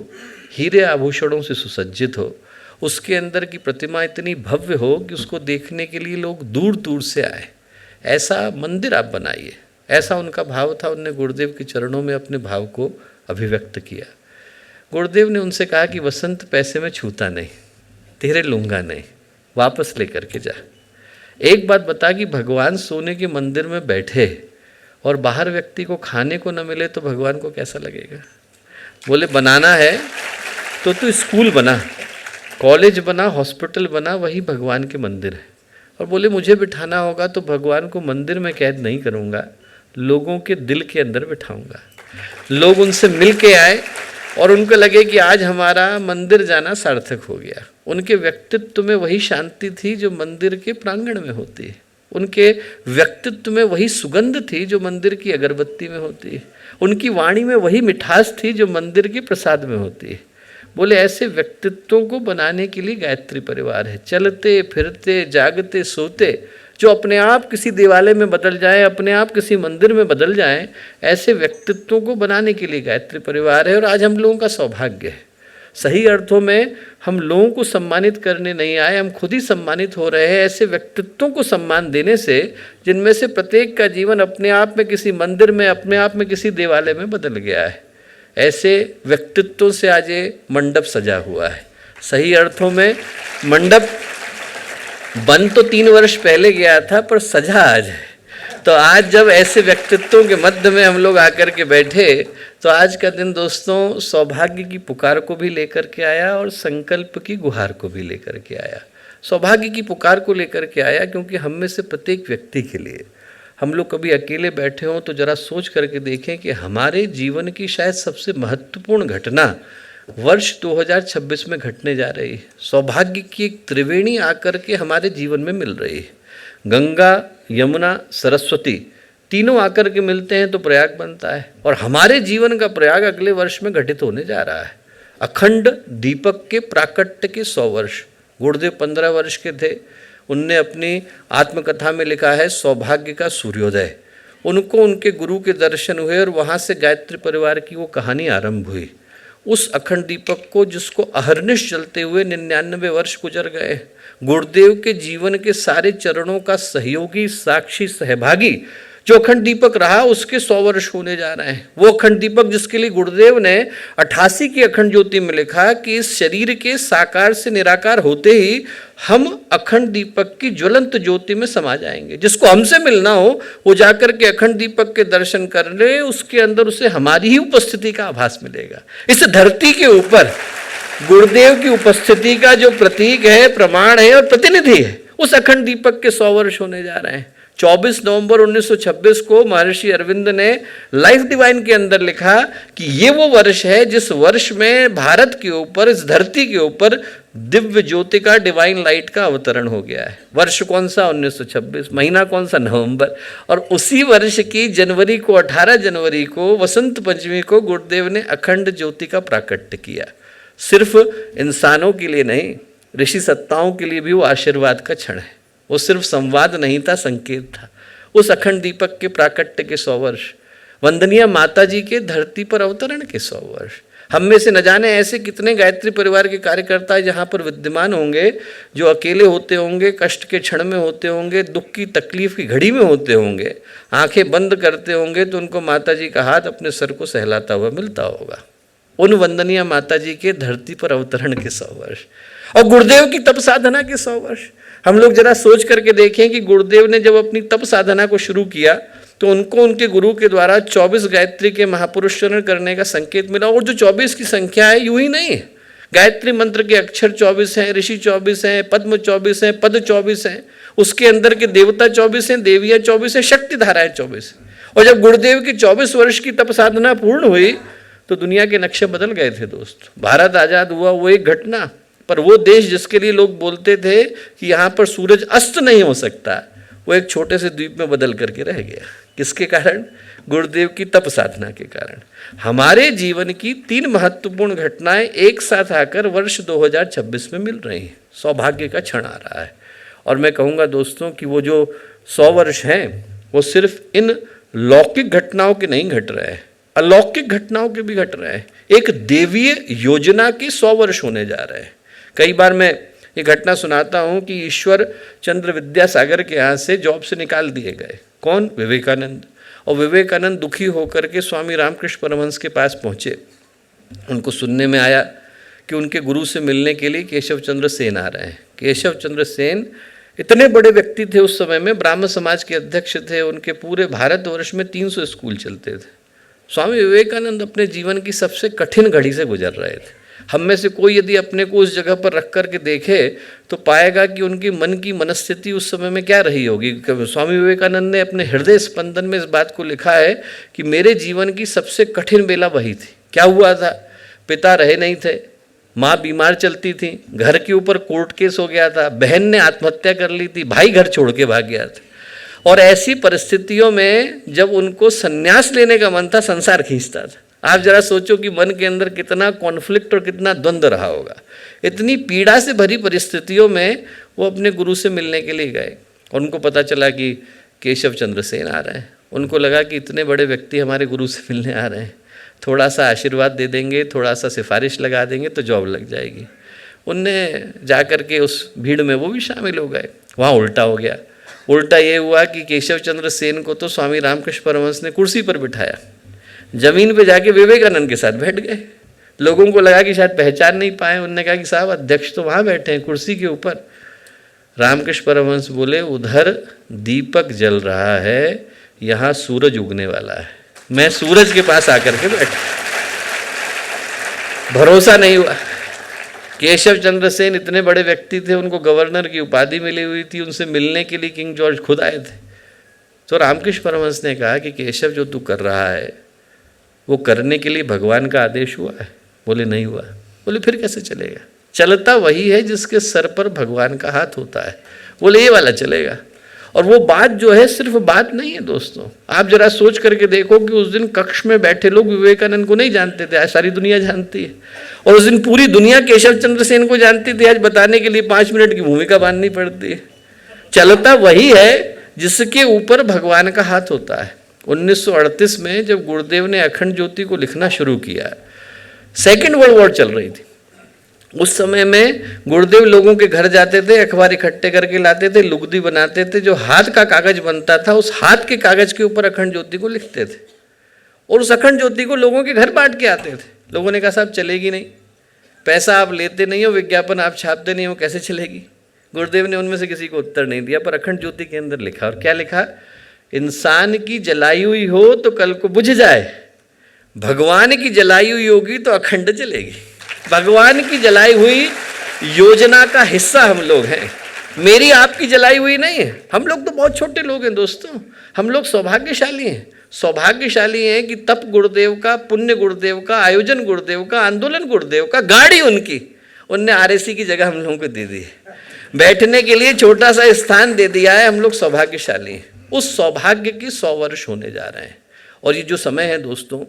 हीरे आभूषणों से सुसज्जित हो, उसके अंदर की प्रतिमा इतनी भव्य हो कि उसको देखने के लिए लोग दूर दूर से आए। ऐसा मंदिर आप बनाइए। ऐसा उनका भाव था। उनने गुरुदेव के चरणों में अपने भाव को अभिव्यक्त किया। गुरुदेव ने उनसे कहा कि वसंत पैसे में छूता नहीं, तेरे लूँगा नहीं, वापस लेकर के जा। एक बात बता कि भगवान सोने के मंदिर में बैठे और बाहर व्यक्ति को खाने को न मिले तो भगवान को कैसा लगेगा? बोले बनाना है तो तू स्कूल बना, कॉलेज बना, हॉस्पिटल बना, वही भगवान के मंदिर है। और बोले मुझे बिठाना होगा तो भगवान को मंदिर में कैद नहीं करूँगा, लोगों के दिल के अंदर बिठाऊँगा। लोग उनसे मिल के आए और उनको लगे कि आज हमारा मंदिर जाना सार्थक हो गया। उनके व्यक्तित्व में वही शांति थी जो मंदिर के प्रांगण में होती है। उनके व्यक्तित्व में वही सुगंध थी जो मंदिर की अगरबत्ती में होती है। उनकी वाणी में वही मिठास थी जो मंदिर के प्रसाद में होती है। बोले ऐसे व्यक्तित्वों को बनाने के लिए गायत्री परिवार है। चलते फिरते जागते सोते जो अपने आप किसी देवालय में बदल जाए, अपने आप किसी मंदिर में बदल जाएं, ऐसे व्यक्तित्वों को बनाने के लिए गायत्री परिवार है। और आज हम लोगों का सौभाग्य है। सही अर्थों में हम लोगों को सम्मानित करने नहीं आए, हम खुद ही सम्मानित हो रहे हैं ऐसे व्यक्तित्वों को सम्मान देने से जिनमें से प्रत्येक का जीवन अपने आप में किसी मंदिर में, अपने आप में किसी देवालय में बदल गया है। ऐसे व्यक्तित्वों से आज ये मंडप सजा हुआ है। सही अर्थों में मंडप बन तो 3 वर्ष पहले गया था, पर सजा आज है। तो आज जब ऐसे व्यक्तित्वों के मध्य में हम लोग आकर के बैठे तो आज का दिन दोस्तों सौभाग्य की पुकार को भी लेकर के आया और संकल्प की गुहार को भी लेकर के आया। सौभाग्य की पुकार को लेकर के आया क्योंकि हम में से प्रत्येक व्यक्ति के लिए, हम लोग कभी अकेले बैठे हों तो ज़रा सोच करके देखें कि हमारे जीवन की शायद सबसे महत्वपूर्ण घटना वर्ष 2026 में घटने जा रही है। सौभाग्य की एक त्रिवेणी आकर के हमारे जीवन में मिल रही है। गंगा, यमुना, सरस्वती तीनों आकर के मिलते हैं तो प्रयाग बनता है। और हमारे जीवन का प्रयाग अगले वर्ष में घटित होने जा रहा है। अखंड दीपक के प्राकट्य के 100 वर्ष। गुरुदेव 15 वर्ष के थे। उनने अपनी आत्मकथा में लिखा है सौभाग्य का सूर्योदय। उनको उनके गुरु के दर्शन हुए और वहाँ से गायत्री परिवार की वो कहानी आरंभ हुई। उस अखंड दीपक को जिसको अहर्निश जलते हुए 99 वर्ष गुजर गए, गुरुदेव के जीवन के सारे चरणों का सहयोगी, साक्षी, सहभागी जो अखंड दीपक रहा उसके 100 वर्ष होने जा रहे हैं। वो अखंड दीपक जिसके लिए गुरुदेव ने 88 की अखंड ज्योति में लिखा कि इस शरीर के साकार से निराकार होते ही हम अखंड दीपक की ज्वलंत ज्योति में समा जाएंगे। जिसको हमसे मिलना हो वो जाकर के अखंड दीपक के दर्शन कर ले, उसके अंदर उसे हमारी ही उपस्थिति का आभास मिलेगा। इस धरती के ऊपर गुरुदेव की उपस्थिति का जो प्रतीक है, प्रमाण है और प्रतिनिधि है, उस अखंड दीपक के 100 वर्ष होने जा रहे हैं। 24 नवंबर 1926 को महर्षि अरविंद ने लाइफ डिवाइन के अंदर लिखा कि ये वो वर्ष है जिस वर्ष में भारत के ऊपर, इस धरती के ऊपर दिव्य ज्योति का, डिवाइन लाइट का अवतरण हो गया है। वर्ष कौन सा? 1926। महीना कौन सा? नवंबर। और उसी वर्ष की जनवरी को, 18 जनवरी को, वसंत पंचमी को गुरुदेव ने अखंड ज्योति का प्राकट्य किया। सिर्फ इंसानों के लिए नहीं, ऋषि सत्ताओं के लिए भी वो आशीर्वाद का क्षण है। वो सिर्फ संवाद नहीं था, संकेत था। उस अखंड दीपक के प्राकट्य के 100 वर्ष, वंदनीय माता जी के धरती पर अवतरण के 100 वर्ष। हम में से न जाने ऐसे कितने गायत्री परिवार के कार्यकर्ता जहाँ पर विद्यमान होंगे, जो अकेले होते होंगे, कष्ट के क्षण में होते होंगे, दुख की तकलीफ की घड़ी में होते होंगे, आंखें बंद करते होंगे तो उनको माता जी का हाथ अपने सर को सहलाता हुआ मिलता होगा। उन वंदनीय माता जी के धरती पर अवतरण के 100 वर्ष और गुरुदेव की तप साधना के 100 वर्ष। हम लोग जरा सोच करके देखें कि गुरुदेव ने जब अपनी तप साधना को शुरू किया तो उनको उनके गुरु के द्वारा 24 गायत्री के महापुरुष चरण करने का संकेत मिला। और जो 24 की संख्या है यूं ही नहीं है। गायत्री मंत्र के अक्षर 24 हैं, ऋषि 24 हैं, पद्म 24 हैं, पद 24 हैं, उसके अंदर के देवता 24 हैं, देवियाँ 24 हैं, शक्ति धाराएं 24 हैं। और जब गुरुदेव की 24 वर्ष की तप साधना पूर्ण हुई तो दुनिया के नक्शे बदल गए थे दोस्त। भारत आज़ाद हुआ वो एक घटना, पर वो देश जिसके लिए लोग बोलते थे कि यहाँ पर सूरज अस्त नहीं हो सकता, वो एक छोटे से द्वीप में बदल करके रह गया। किसके कारण? गुरुदेव की तप साधना के कारण। हमारे जीवन की 3 महत्वपूर्ण घटनाएं एक साथ आकर वर्ष 2026 में मिल रही हैं। सौभाग्य का क्षण आ रहा है। और मैं कहूँगा दोस्तों कि वो जो 100 वर्ष हैं वो सिर्फ इन लौकिक घटनाओं के नहीं घट रहे हैं, अलौकिक घटनाओं के भी घट रहे हैं। एक देवीय योजना के 100 वर्ष होने जा रहे हैं। कई बार मैं ये घटना सुनाता हूँ कि ईश्वर चंद्र विद्यासागर के यहाँ से जॉब से निकाल दिए गए। कौन? विवेकानंद। और विवेकानंद दुखी होकर के स्वामी रामकृष्ण परमहंस के पास पहुँचे। उनको सुनने में आया कि उनके गुरु से मिलने के लिए केशव चंद्र सेन आ रहे हैं। केशव चंद्र सेन इतने बड़े व्यक्ति थे, उस समय में ब्राह्मण समाज के अध्यक्ष थे। उनके पूरे भारतवर्ष में 300 स्कूल चलते थे। स्वामी विवेकानंद अपने जीवन की सबसे कठिन घड़ी से गुजर रहे थे। हम में से कोई यदि अपने को उस जगह पर रख कर के देखे तो पाएगा कि उनकी मन की मनस्थिति उस समय में क्या रही होगी। स्वामी विवेकानंद ने अपने हृदय स्पंदन में इस बात को लिखा है कि मेरे जीवन की सबसे कठिन बेला वही थी। क्या हुआ था? पिता रहे नहीं थे, माँ बीमार चलती थी, घर के ऊपर कोर्ट केस हो गया था, बहन ने आत्महत्या कर ली थी, भाई घर छोड़ के भाग गया था। और ऐसी परिस्थितियों में जब उनको संन्यास लेने का मन था, संसार खींचता था। आप जरा सोचो कि मन के अंदर कितना कॉन्फ्लिक्ट और कितना द्वंद्व रहा होगा। इतनी पीड़ा से भरी परिस्थितियों में वो अपने गुरु से मिलने के लिए गए और उनको पता चला कि केशव चंद्र सेन आ रहे हैं। उनको लगा कि इतने बड़े व्यक्ति हमारे गुरु से मिलने आ रहे हैं, थोड़ा सा आशीर्वाद दे देंगे, थोड़ा सा सिफारिश लगा देंगे तो जॉब लग जाएगी। उनने जा कर के उस भीड़ में वो भी शामिल हो गए। वहाँ उल्टा हो गया। उल्टा ये हुआ कि केशव चंद्र सेन को तो स्वामी रामकृष्ण परमहंस ने कुर्सी पर बिठाया, जमीन पे जाके विवेकानंद के साथ बैठ गए। लोगों को लगा कि शायद पहचान नहीं पाए। उन्होंने कहा कि साहब अध्यक्ष तो वहाँ बैठे हैं कुर्सी के ऊपर। रामकृष्ण परमहंस बोले, उधर दीपक जल रहा है, यहाँ सूरज उगने वाला है, मैं सूरज के पास आकर के बैठा। भरोसा नहीं हुआ। केशव चंद्र सेन इतने बड़े व्यक्ति थे, उनको गवर्नर की उपाधि मिली हुई थी, उनसे मिलने के लिए किंग जॉर्ज खुद आए थे। तो रामकृष्ण परमहंस ने कहा कि केशव जो तू कर रहा है वो करने के लिए भगवान का आदेश हुआ है? बोले नहीं हुआ। बोले फिर कैसे चलेगा? चलता वही है जिसके सर पर भगवान का हाथ होता है। बोले ये वाला चलेगा। और वो बात जो है सिर्फ बात नहीं है दोस्तों, आप जरा सोच करके देखो कि उस दिन कक्ष में बैठे लोग विवेकानंद को नहीं जानते थे, आज सारी दुनिया जानती है। और उस दिन पूरी दुनिया केशव चंद्र सेन को जानती थी, आज बताने के लिए 5 मिनट की भूमिका बांधनी पड़ती है। चलता वही है जिसके ऊपर भगवान का हाथ होता है। 1938 में जब गुरुदेव ने अखंड ज्योति को लिखना शुरू किया, सेकेंड वर्ल्ड वॉर चल रही थी। उस समय में गुरुदेव लोगों के घर जाते थे, अखबार इकट्ठे करके लाते थे, लुगदी बनाते थे, जो हाथ का कागज बनता था उस हाथ के कागज के ऊपर अखंड ज्योति को लिखते थे और उस अखंड ज्योति को लोगों के घर बांट के आते थे। लोगों ने कहा साहब चलेगी नहीं, पैसा आप लेते नहीं हो, विज्ञापन आप छापते नहीं हो, कैसे चलेगी? गुरुदेव ने उनमें से किसी को उत्तर नहीं दिया, पर अखंड ज्योति के अंदर लिखा। और क्या लिखा? इंसान की जलाई हुई हो तो कल को बुझ जाए, भगवान की जलाई हुई होगी तो अखंड चलेगी। भगवान की जलाई हुई योजना का हिस्सा हम लोग हैं, मेरी आपकी जलाई हुई नहीं है। हम लोग तो बहुत छोटे लोग हैं दोस्तों, हम लोग सौभाग्यशाली हैं। सौभाग्यशाली हैं कि तप गुरुदेव का, पुण्य गुरुदेव का, आयोजन गुरुदेव का, आंदोलन गुरुदेव का, गाड़ी उनकी, उनने आरएसी की जगह हम लोगों को दे दी है, बैठने के लिए छोटा सा स्थान दे दिया है। हम लोग सौभाग्यशाली हैं। उस सौभाग्य के 100 वर्ष होने जा रहे हैं। और ये जो समय है दोस्तों,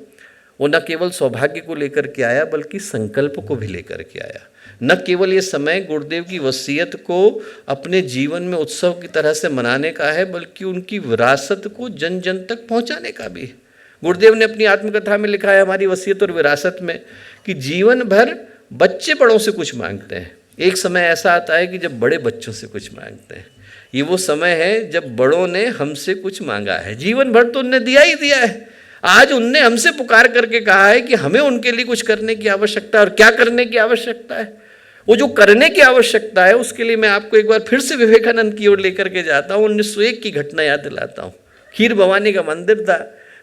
वो न केवल सौभाग्य को लेकर के आया बल्कि संकल्प को भी लेकर के आया। न केवल ये समय गुरुदेव की वसीयत को अपने जीवन में उत्सव की तरह से मनाने का है, बल्कि उनकी विरासत को जन जन तक पहुंचाने का भी। गुरुदेव ने अपनी आत्मकथा में लिखा है, हमारी वसीयत और विरासत में, कि जीवन भर बच्चे बड़ों से कुछ मांगते हैं, एक समय ऐसा आता है कि जब बड़े बच्चों से कुछ मांगते हैं। ये वो समय है जब बड़ों ने हमसे कुछ मांगा है। जीवन भर तो उनने दिया ही दिया है, आज उनने हमसे पुकार करके कहा है कि हमें उनके लिए कुछ करने की आवश्यकता है। और क्या करने की आवश्यकता है? वो जो करने की आवश्यकता है उसके लिए मैं आपको एक बार फिर से विवेकानंद की ओर लेकर के जाता हूँ। 1901 की घटना याद दिलाता हूँ। खीर भवानी का मंदिर था,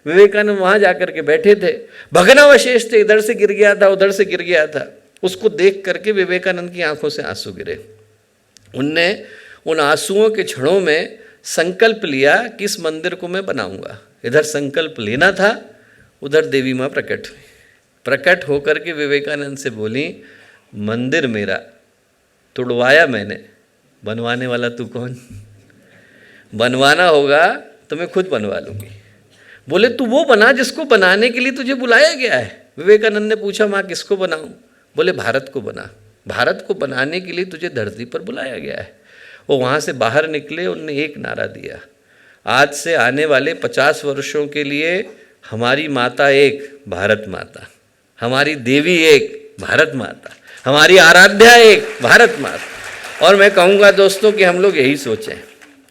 विवेकानंद वहाँ जाकर के बैठे थे, भग्नावशेष थे, इधर से गिर गया था, उधर से गिर गया था। उसको देख करके विवेकानंद की आंखों से आंसू गिरे। उनने उन आंसुओं के क्षणों में संकल्प लिया कि इस मंदिर को मैं बनाऊंगा। इधर संकल्प लेना था, उधर देवी माँ प्रकट हुई। प्रकट होकर के विवेकानंद से बोली, मंदिर मेरा तुड़वाया मैंने, बनवाने वाला तू कौन? बनवाना होगा तो मैं खुद बनवा लूँगी। बोले तू वो बना जिसको बनाने के लिए तुझे बुलाया गया है। विवेकानंद ने पूछा, माँ किसको बनाऊँ? बोले भारत को बना। भारत को बनाने के लिए तुझे धरती पर बुलाया गया है। वो वहाँ से बाहर निकले, उनने एक नारा दिया, आज से आने वाले 50 वर्षों के लिए हमारी माता एक, भारत माता, हमारी देवी एक, भारत माता, हमारी आराध्या एक, भारत माता। और मैं कहूँगा दोस्तों कि हम लोग यही सोचें।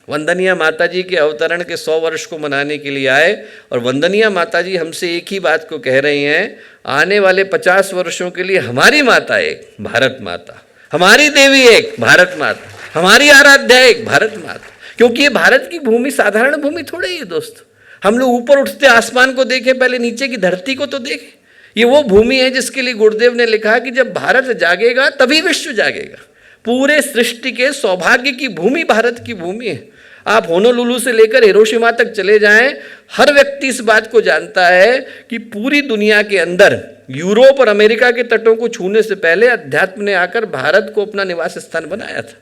वंदनीय माता जी के अवतरण के 100 वर्ष को मनाने के लिए आए और वंदनीय माता जी हमसे एक ही बात को कह रही हैं, आने वाले 50 वर्षों के लिए हमारी माता एक, भारत माता, हमारी देवी एक, भारत माता, हमारी आराध्या एक, भारत माता। क्योंकि ये भारत की भूमि साधारण भूमि थोड़ी है दोस्तों। हम लोग ऊपर उठते आसमान को देखें, पहले नीचे की धरती को तो देखें। ये वो भूमि है जिसके लिए गुरुदेव ने लिखा कि जब भारत जागेगा तभी विश्व जागेगा। पूरे सृष्टि के सौभाग्य की भूमि भारत की भूमि है। आप होनोलुलु से लेकर हिरोशिमा तक चले जाएं, हर व्यक्ति इस बात को जानता है कि पूरी दुनिया के अंदर यूरोप और अमेरिका के तटों को छूने से पहले अध्यात्म ने आकर भारत को अपना निवास स्थान बनाया था।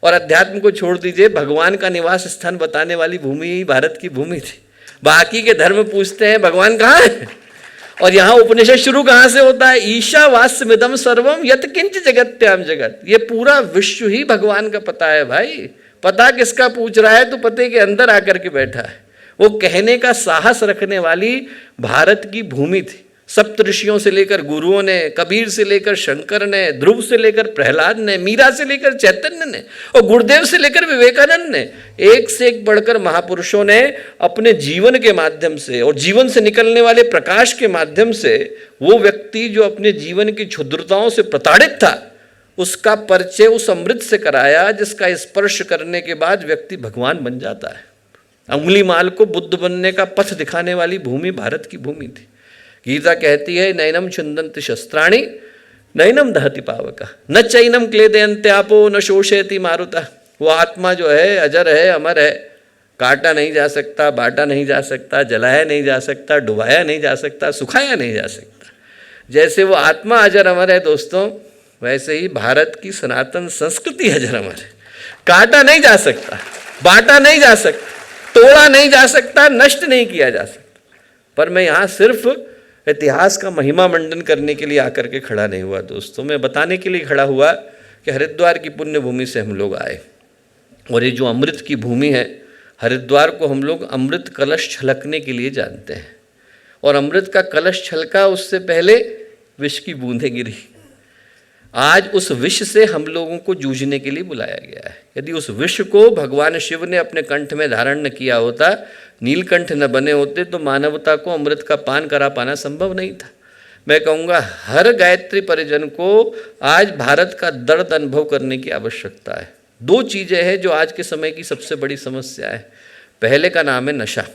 और अध्यात्म को छोड़ दीजिए, भगवान का निवास स्थान बताने वाली भूमि ही भारत की भूमि थी। बाकी के धर्म पूछते हैं भगवान कहाँ है, और यहाँ उपनिषद शुरू कहाँ से होता है, ईशावास्यमिदं सर्वम यत् किंच जगत्याम जगत। ये पूरा विश्व ही भगवान का पता है भाई। पता किसका पूछ रहा है, तो पते के अंदर आकर के बैठा है। वो कहने का साहस रखने वाली भारत की भूमि थी। सप्तऋषियों से लेकर गुरुओं ने, कबीर से लेकर शंकर ने, ध्रुव से लेकर प्रहलाद ने, मीरा से लेकर चैतन्य ने और गुरुदेव से लेकर विवेकानंद ने, एक से एक बढ़कर महापुरुषों ने अपने जीवन के माध्यम से और जीवन से निकलने वाले प्रकाश के माध्यम से वो व्यक्ति जो अपने जीवन की क्षुद्रताओं से प्रताड़ित था, उसका परिचय उस अमृत से कराया जिसका स्पर्श करने के बाद व्यक्ति भगवान बन जाता है। अंगुली माल को बुद्ध बनने का पथ दिखाने वाली भूमि भारत की भूमि थी। गीता कहती है, नैनम छुंदन्ति शस्त्राणि नैनम दहति पावका न चैनम क्लेदयन्त्यापो न शोषयति मारुता। वो आत्मा जो है अजर है, अमर है, काटा नहीं जा सकता, बांटा नहीं जा सकता, जलाया नहीं जा सकता, डुबाया नहीं जा सकता, सुखाया नहीं जा सकता। जैसे वो आत्मा अजर अमर है दोस्तों, वैसे ही भारत की सनातन संस्कृति अजर अमर है। काटा नहीं जा सकता, बांटा नहीं जा सकता, तोड़ा नहीं जा सकता, नष्ट नहीं किया जा सकता। पर मैं यहाँ सिर्फ इतिहास का महिमा मंडन करने के लिए आकर के खड़ा नहीं हुआ दोस्तों, मैं बताने के लिए खड़ा हुआ कि हरिद्वार की पुण्य भूमि से हम लोग आए और ये जो अमृत की भूमि है, हरिद्वार को हम लोग अमृत कलश छलकने के लिए जानते हैं। और अमृत का कलश छलका, उससे पहले विष की बूंदें गिरी। आज उस विष से हम लोगों को जूझने के लिए बुलाया गया है। यदि उस विष को भगवान शिव ने अपने कंठ में धारण न किया होता, नीलकंठ न बने होते, तो मानवता को अमृत का पान करा पाना संभव नहीं था। मैं कहूँगा हर गायत्री परिजन को आज भारत का दर्द अनुभव करने की आवश्यकता है। 2 चीज़ें हैं जो आज के समय की सबसे बड़ी समस्या है। पहले का नाम है नशा।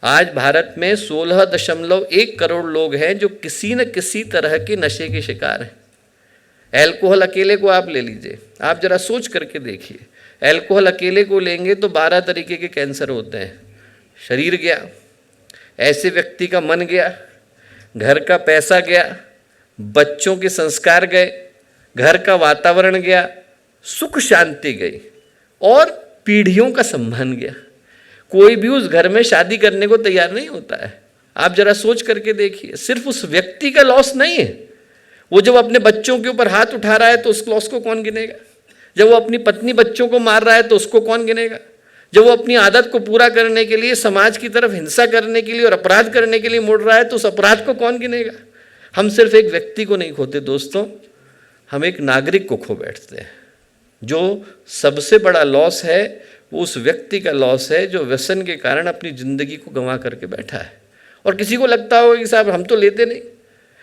आज भारत में 16.1 करोड़ लोग हैं जो किसी न किसी तरह के नशे के शिकार हैं। एल्कोहल अकेले को आप ले लीजिए, आप जरा सोच करके देखिए, एल्कोहल अकेले को लेंगे तो 12 तरीके के कैंसर होते हैं। शरीर गया, ऐसे व्यक्ति का मन गया, घर का पैसा गया, बच्चों के संस्कार गए, घर का वातावरण गया, सुख शांति गई और पीढ़ियों का संबंध गया। कोई भी उस घर में शादी करने को तैयार नहीं होता है। आप जरा सोच करके देखिए, सिर्फ उस व्यक्ति का लॉस नहीं है। वो जब अपने बच्चों के ऊपर हाथ उठा रहा है तो उस लॉस को कौन गिनेगा? जब वो अपनी पत्नी बच्चों को मार रहा है तो उसको कौन गिनेगा? जब वो अपनी आदत को पूरा करने के लिए समाज की तरफ हिंसा करने के लिए और अपराध करने के लिए मुड़ रहा है तो उस अपराध को कौन गिनेगा? हम सिर्फ एक व्यक्ति को नहीं खोते दोस्तों, हम एक नागरिक को खो बैठते हैं। जो सबसे बड़ा लॉस है वो उस व्यक्ति का लॉस है जो व्यसन के कारण अपनी ज़िंदगी को गंवा करके बैठा है। और किसी को लगता होगा कि साहब हम तो लेते नहीं,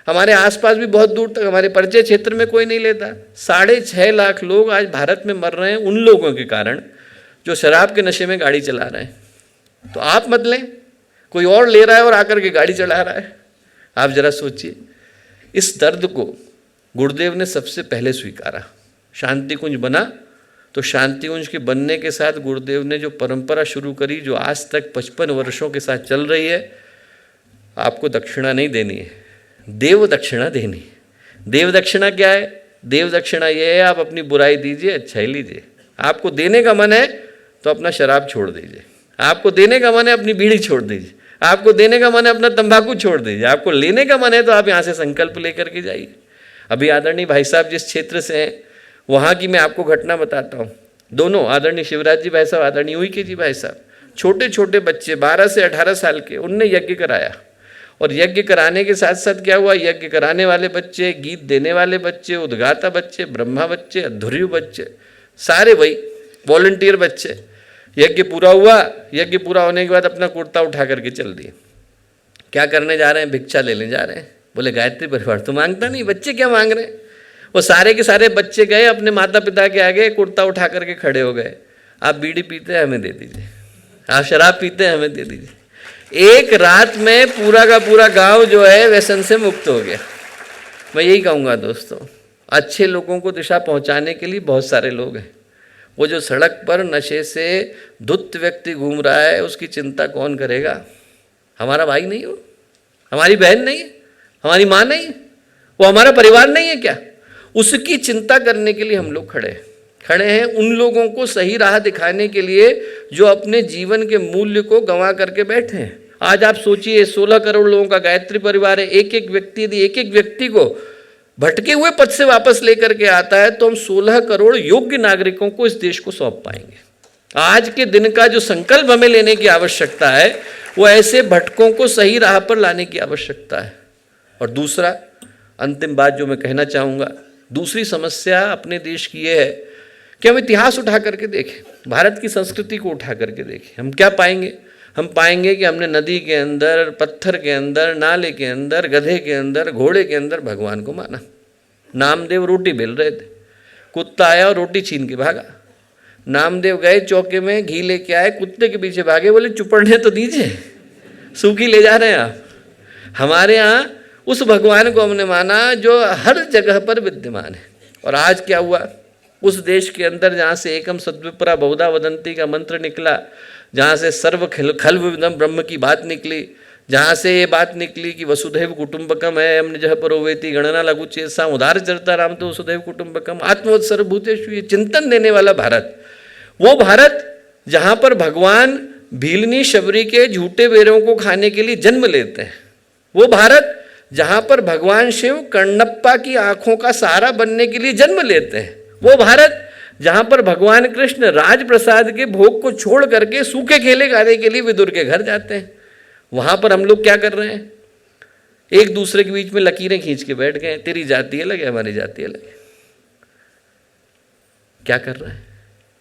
हमारे आसपास भी बहुत दूर तक हमारे परिचय क्षेत्र में कोई नहीं लेता। 6.5 लाख लोग आज भारत में मर रहे हैं उन लोगों के कारण जो शराब के नशे में गाड़ी चला रहे हैं। तो आप मत लें, कोई और ले रहा है और आकर के गाड़ी चला रहा है। आप जरा सोचिए, इस दर्द को गुरुदेव ने सबसे पहले स्वीकारा। शांति कुंज बना तो शांति कुंज के बनने के साथ गुरुदेव ने जो परंपरा शुरू करी, जो आज तक 55 वर्षों के साथ चल रही है, आपको दक्षिणा नहीं देनी है, देव दक्षिणा देनी है। देव दक्षिणा क्या है? देव दक्षिणा ये है, आप अपनी बुराई दीजिए, अच्छाई लीजिए। आपको देने का मन है तो अपना शराब छोड़ दीजिए, आपको देने का मन है अपनी बीड़ी छोड़ दीजिए, आपको देने का मन है अपना तंबाकू छोड़ दीजिए, आपको लेने का मन है तो आप यहाँ से संकल्प लेकर के जाइए। अभी आदरणीय भाई साहब जिस क्षेत्र से हैं वहाँ की मैं आपको घटना बताता हूँ। दोनों आदरणीय शिवराज जी भाई साहब, आदरणीय उइके जी भाई साहब छोटे छोटे बच्चे 12 से 18 साल के, उनने यज्ञ कराया। और यज्ञ कराने के साथ साथ क्या हुआ, यज्ञ कराने वाले बच्चे, गीत देने वाले बच्चे, उद्गाता बच्चे, ब्रह्मा बच्चे, अध्वर्यु बच्चे, सारे वही वॉलंटियर बच्चे। यज्ञ पूरा हुआ, यज्ञ पूरा होने के बाद अपना कुर्ता उठा करके चल दिए। क्या करने जा रहे हैं, भिक्षा लेने जा रहे हैं। बोले गायत्री परिवार तो मांगता नहीं, बच्चे क्या मांग रहे हैं। वो सारे के सारे बच्चे गए अपने माता पिता के आगे, कुर्ता उठा करके खड़े हो गए। आप बीड़ी पीते हैं हमें दे दीजिए, आप शराब पीते हैं हमें दे दीजिए। एक रात में पूरा का पूरा गांव जो है व्यसन से मुक्त हो गया। मैं यही कहूँगा दोस्तों, अच्छे लोगों को दिशा पहुँचाने के लिए बहुत सारे लोग हैं। वो जो सड़क पर नशे से धुत व्यक्ति घूम रहा है, उसकी चिंता कौन करेगा। हमारा भाई नहीं हो, हमारी बहन नहीं है, हमारी माँ नहीं है, वो हमारा परिवार नहीं है क्या। उसकी चिंता करने के लिए हम लोग खड़े हैं। उन लोगों को सही राह दिखाने के लिए जो अपने जीवन के मूल्य को गंवा करके बैठे हैं। आज आप सोचिए 16 करोड़ लोगों का गायत्री परिवार है। एक एक व्यक्ति यदि एक एक व्यक्ति को भटके हुए पथ से वापस लेकर के आता है तो हम 16 करोड़ योग्य नागरिकों को इस देश को सौंप पाएंगे। आज के दिन का जो संकल्प हमें लेने की आवश्यकता है वो ऐसे भटकों को सही राह पर लाने की आवश्यकता है। और दूसरा अंतिम बात जो मैं कहना चाहूँगा, दूसरी समस्या अपने देश की ये है कि हम इतिहास उठा करके देखें, भारत की संस्कृति को उठा करके देखें। हम क्या पाएंगे, हम पाएंगे कि हमने नदी के अंदर, पत्थर के अंदर, नाले के अंदर, गधे के अंदर, घोड़े के अंदर भगवान को माना। नामदेव रोटी बेल रहे थे, कुत्ता आया और रोटी छीन के भागा। नामदेव गए चौके में, घी लेके आए, कुत्ते के पीछे भागे, बोले चुपड़ने तो दीजिए, सूखी ले जा रहे हैं आप। हमारे यहाँ उस भगवान को हमने माना जो हर जगह पर विद्यमान है। और आज क्या हुआ, उस देश के अंदर जहाँ से एकम सद्विप्रा बहुधा वदंती का मंत्र निकला, जहाँ से सर्व खल्विदं ब्रह्म की बात निकली, जहाँ से ये बात निकली कि वसुधैव कुटुंबकम है, हमने जह परोवेती गणना लघु चेसा उदार चरता राम तो वसुधैव कुटुंबकम आत्मवत् सर्वभूतेषु, ये चिंतन देने वाला भारत, वो भारत जहाँ पर भगवान भीलनी शबरी के झूठे बेरों को खाने के लिए जन्म लेते हैं, वो भारत जहाँ पर भगवान शिव कण्णप्पा की आंखों का सहारा बनने के लिए जन्म लेते हैं, वो भारत जहाँ पर भगवान कृष्ण राजप्रसाद के भोग को छोड़ करके सूखे केले खाने के लिए विदुर के घर जाते हैं, वहाँ पर हम लोग क्या कर रहे हैं, एक दूसरे के बीच में लकीरें खींच के बैठ गए। तेरी जाति अलग है, हमारी जाति अलग है। क्या कर रहे हैं।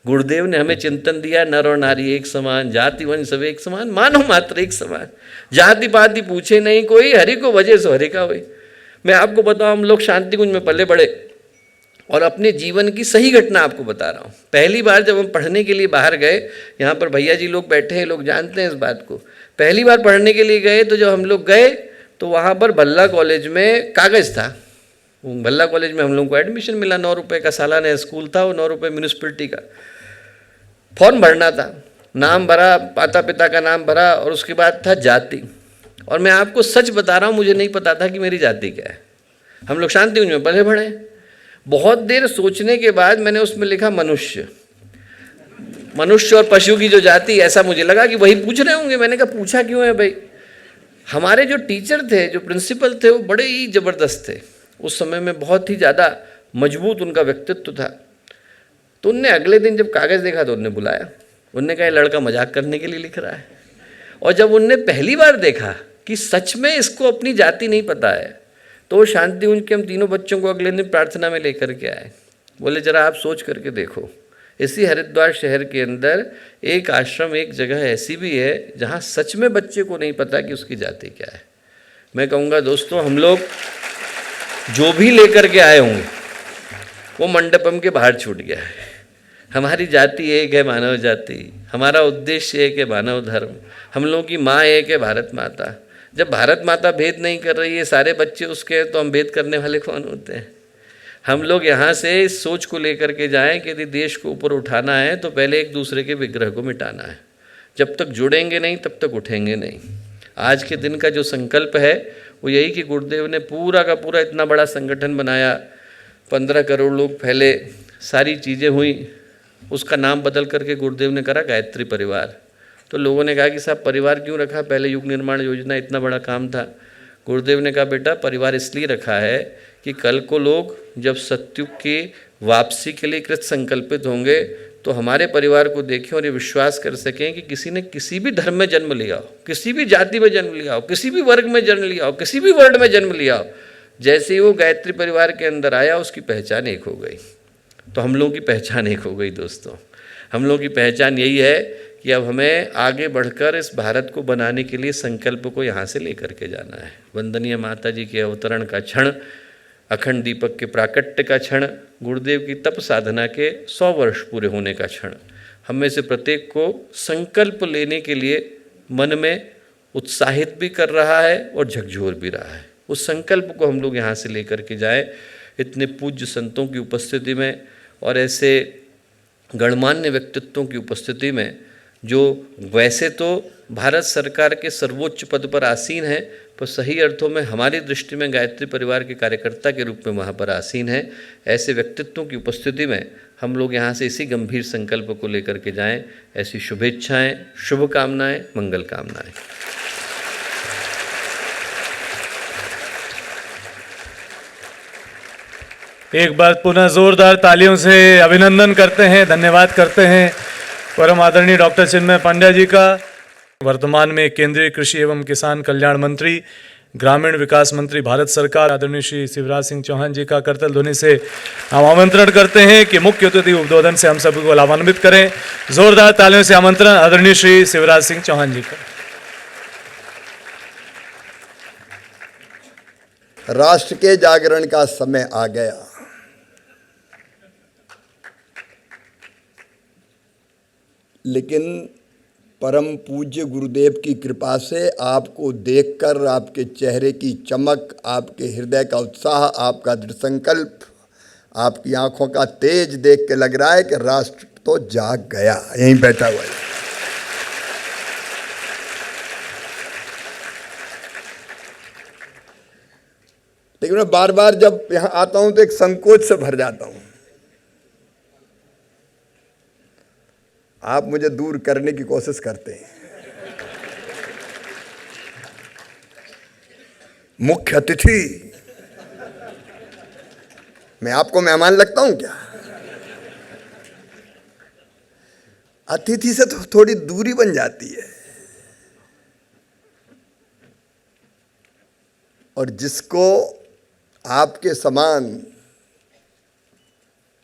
गुरुदेव ने हमें चिंतन दिया, नर और नारी एक समान, जाति वंश सब एक समान, मानव मात्र एक समान, जाति पाति पूछे नहीं कोई, हरि को वजह सो हरि का होए। मैं आपको बताऊं, हम लोग शांति कुंज में पले बड़े और अपने जीवन की सही घटना आपको बता रहा हूँ। पहली बार जब हम पढ़ने के लिए बाहर गए, यहाँ पर भैया जी लोग बैठे हैं, लोग जानते हैं इस बात को। पहली बार पढ़ने के लिए गए तो जब हम लोग गए तो वहाँ पर भल्ला कॉलेज में कागज़ था। भल्ला कॉलेज में हम लोग को एडमिशन मिला, 9 रुपये का सालाना स्कूल था, वो 9 रुपये म्यूनिसिपलिटी का। फॉर्म भरना था, नाम भरा, माता पिता का नाम भरा और उसके बाद था जाति। और मैं आपको सच बता रहा हूँ, मुझे नहीं पता था कि मेरी जाति क्या है। हम लोग शांति कुंज में पले बढ़े, बहुत देर सोचने के बाद मैंने उसमें लिखा मनुष्य। मनुष्य और पशु की जो जाति, ऐसा मुझे लगा कि वही पूछ रहे होंगे। मैंने कहा पूछा क्यों है भाई। हमारे जो टीचर थे, जो प्रिंसिपल थे, वो बड़े ही ज़बरदस्त थे। उस समय में बहुत ही ज़्यादा मजबूत उनका व्यक्तित्व था। तो उनने अगले दिन जब कागज़ देखा तो उनने बुलाया, उनने कहा लड़का मजाक करने के लिए लिख रहा है। और जब उनने पहली बार देखा कि सच में इसको अपनी जाति नहीं पता है, तो शांति उनके हम तीनों बच्चों को अगले दिन प्रार्थना में लेकर के आए। बोले जरा आप सोच करके देखो, इसी हरिद्वार शहर के अंदर एक आश्रम, एक जगह ऐसी भी है जहाँ सच में बच्चे को नहीं पता कि उसकी जाति क्या है। मैं कहूँगा दोस्तों, हम लोग जो भी लेकर के आए होंगे वो मंडपम के बाहर छूट गया है। हमारी जाति एक है, मानव जाति। हमारा उद्देश्य एक है, मानव धर्म। हम लोगों की माँ एक है, भारत माता। जब भारत माता भेद नहीं कर रही है, सारे बच्चे उसके हैं, तो हम भेद करने वाले कौन होते हैं। हम लोग यहाँ से इस सोच को लेकर के जाएं कि यदि देश को ऊपर उठाना है तो पहले एक दूसरे के विग्रह को मिटाना है। जब तक जुड़ेंगे नहीं तब तक उठेंगे नहीं। आज के दिन का जो संकल्प है वो यही कि गुरुदेव ने पूरा का पूरा इतना बड़ा संगठन बनाया, 15 करोड़ लोग फैले, सारी चीज़ें हुई, उसका नाम बदल करके गुरुदेव ने करा गायत्री परिवार। तो लोगों ने कहा कि साहब परिवार क्यों रखा, पहले युग निर्माण योजना इतना बड़ा काम था। गुरुदेव ने कहा बेटा परिवार इसलिए रखा है कि कल को लोग जब सत्युग की वापसी के लिए कृत संकल्पित होंगे तो हमारे परिवार को देखें और ये विश्वास कर सकें कि किसी ने किसी भी धर्म में जन्म लिया हो, किसी भी जाति में जन्म लिया हो, किसी भी वर्ग में जन्म लिया हो, किसी भी वर्ण में जन्म लिया हो, जैसे ही वो गायत्री परिवार के अंदर आया उसकी पहचान एक हो गई। तो हम लोगों की पहचान एक हो गई दोस्तों। हम लोगों की पहचान यही है कि अब हमें आगे बढ़कर इस भारत को बनाने के लिए संकल्प को यहाँ से लेकर के जाना है। वंदनीय माता जी के अवतरण का क्षण, अखंड दीपक के प्राकट्य का क्षण, गुरुदेव की तप साधना के 100 वर्ष पूरे होने का क्षण, हम में से प्रत्येक को संकल्प लेने के लिए मन में उत्साहित भी कर रहा है और झकझोर भी रहा है। उस संकल्प को हम लोग यहाँ से लेकर के जाएं, इतने पूज्य संतों की उपस्थिति में और ऐसे गणमान्य व्यक्तित्वों की उपस्थिति में, जो वैसे तो भारत सरकार के सर्वोच्च पद पर आसीन है, पर सही अर्थों में हमारी दृष्टि में गायत्री परिवार के कार्यकर्ता के रूप में वहाँ पर आसीन है। ऐसे व्यक्तित्वों की उपस्थिति में हम लोग यहाँ से इसी गंभीर संकल्प को लेकर के जाएं। ऐसी शुभेच्छाएं, शुभकामनाएं, मंगल कामनाएं। एक बार पुनः जोरदार तालियों से अभिनंदन करते हैं, धन्यवाद करते हैं परम आदरणीय डॉक्टर चिन्मय पांड्या जी का, वर्तमान में केंद्रीय कृषि एवं किसान कल्याण मंत्री, ग्रामीण विकास मंत्री भारत सरकार आदरणीय श्री शिवराज सिंह चौहान जी का करतल ध्वनि से हम आमंत्रण करते हैं कि मुख्य अतिथि उद्बोधन से हम सभी को लाभान्वित करें। जोरदार तालियों से आमंत्रण आदरणीय श्री शिवराज सिंह चौहान जी का। राष्ट्र के जागरण का समय आ गया। लेकिन परम पूज्य गुरुदेव की कृपा से आपको देखकर, आपके चेहरे की चमक, आपके हृदय का उत्साह, आपका दृढ़ संकल्प, आपकी आंखों का तेज देख के लग रहा है कि राष्ट्र तो जाग गया, यहीं बैठा हुआ है। लेकिन मैं बार बार जब यहाँ आता हूं तो एक संकोच से भर जाता हूं। आप मुझे दूर करने की कोशिश करते हैं। मुख्य अतिथि, मैं आपको मेहमान लगता हूं क्या? अतिथि से तो थोड़ी दूरी बन जाती है। और जिसको आपके समान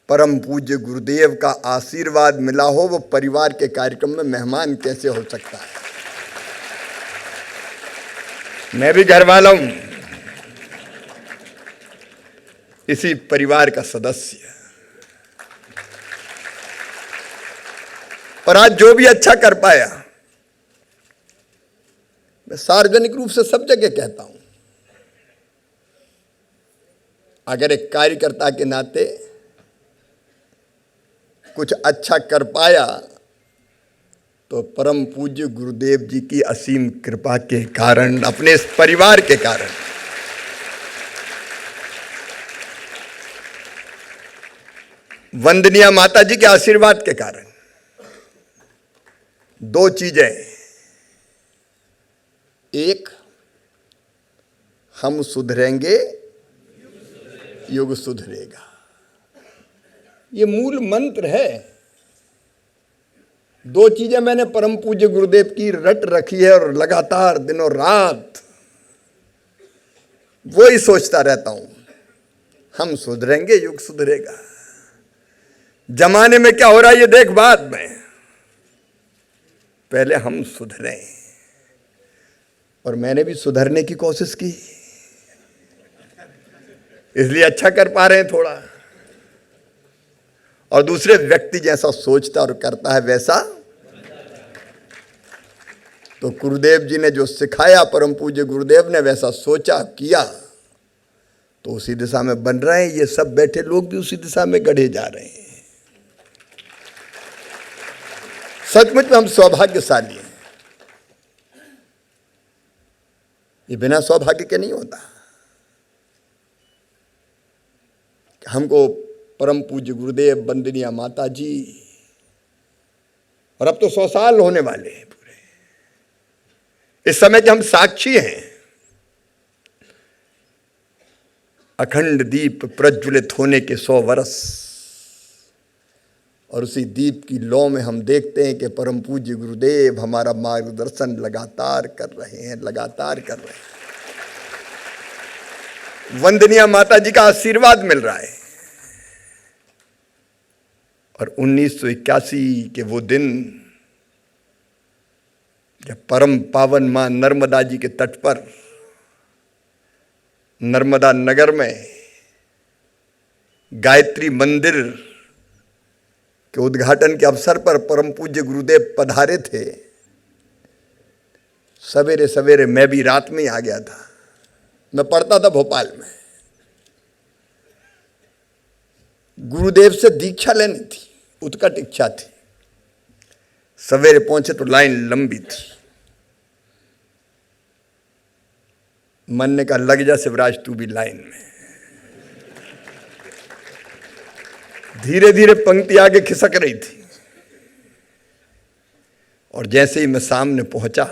परम पूज्य गुरुदेव का आशीर्वाद मिला हो, वो परिवार के कार्यक्रम में मेहमान कैसे हो सकता है? मैं भी घर वाला हूं, इसी परिवार का सदस्य। और आज जो भी अच्छा कर पाया, मैं सार्वजनिक रूप से सब जगह कहता हूं, अगर एक कार्यकर्ता के नाते कुछ अच्छा कर पाया तो परम पूज्य गुरुदेव जी की असीम कृपा के कारण, अपने इस परिवार के कारण। वंदनीय माता जी के आशीर्वाद के कारण। दो चीजें, एक, हम सुधरेंगे, युग सुधरेगा। ये मूल मंत्र है। दो चीजें मैंने परम पूज्य गुरुदेव की रट रखी है और लगातार दिनों रात वो ही सोचता रहता हूं, हम सुधरेंगे, युग सुधरेगा। जमाने में क्या हो रहा है ये देख बाद में, पहले हम सुधरें। और मैंने भी सुधरने की कोशिश की, इसलिए अच्छा कर पा रहे हैं थोड़ा। और दूसरे व्यक्ति जैसा सोचता और करता है वैसा, तो गुरुदेव जी ने जो सिखाया, परम पूज्य गुरुदेव ने वैसा सोचा, किया, तो उसी दिशा में बन रहे हैं। ये सब बैठे लोग भी उसी दिशा में गढ़े जा रहे हैं। सचमुच में हम सौभाग्यशाली हैं। ये बिना सौभाग्य के नहीं होता। हमको परम पूज्य गुरुदेव, वंदनीय माता जी, और अब तो 100 साल होने वाले हैं पूरे, इस समय के हम साक्षी हैं। अखंड दीप प्रज्वलित होने के 100 वर्ष, और उसी दीप की लौ में हम देखते हैं कि परम पूज्य गुरुदेव हमारा मार्गदर्शन लगातार कर रहे हैं, लगातार कर रहे हैं। वंदनीय माता जी का आशीर्वाद मिल रहा है। और 1981 के वो दिन जब परम पावन मां नर्मदा जी के तट पर नर्मदा नगर में गायत्री मंदिर के उद्घाटन के अवसर पर परम पूज्य गुरुदेव पधारे थे, सवेरे सवेरे मैं भी रात में ही आ गया था। मैं पढ़ता था भोपाल में। गुरुदेव से दीक्षा लेनी थी, उत्कट इच्छा थी। सवेरे पहुंचे तो लाइन लंबी थी। मन ने कहा लग जा शिवराज तू भी लाइन में। धीरे धीरे पंक्ति आगे खिसक रही थी और जैसे ही मैं सामने पहुंचा,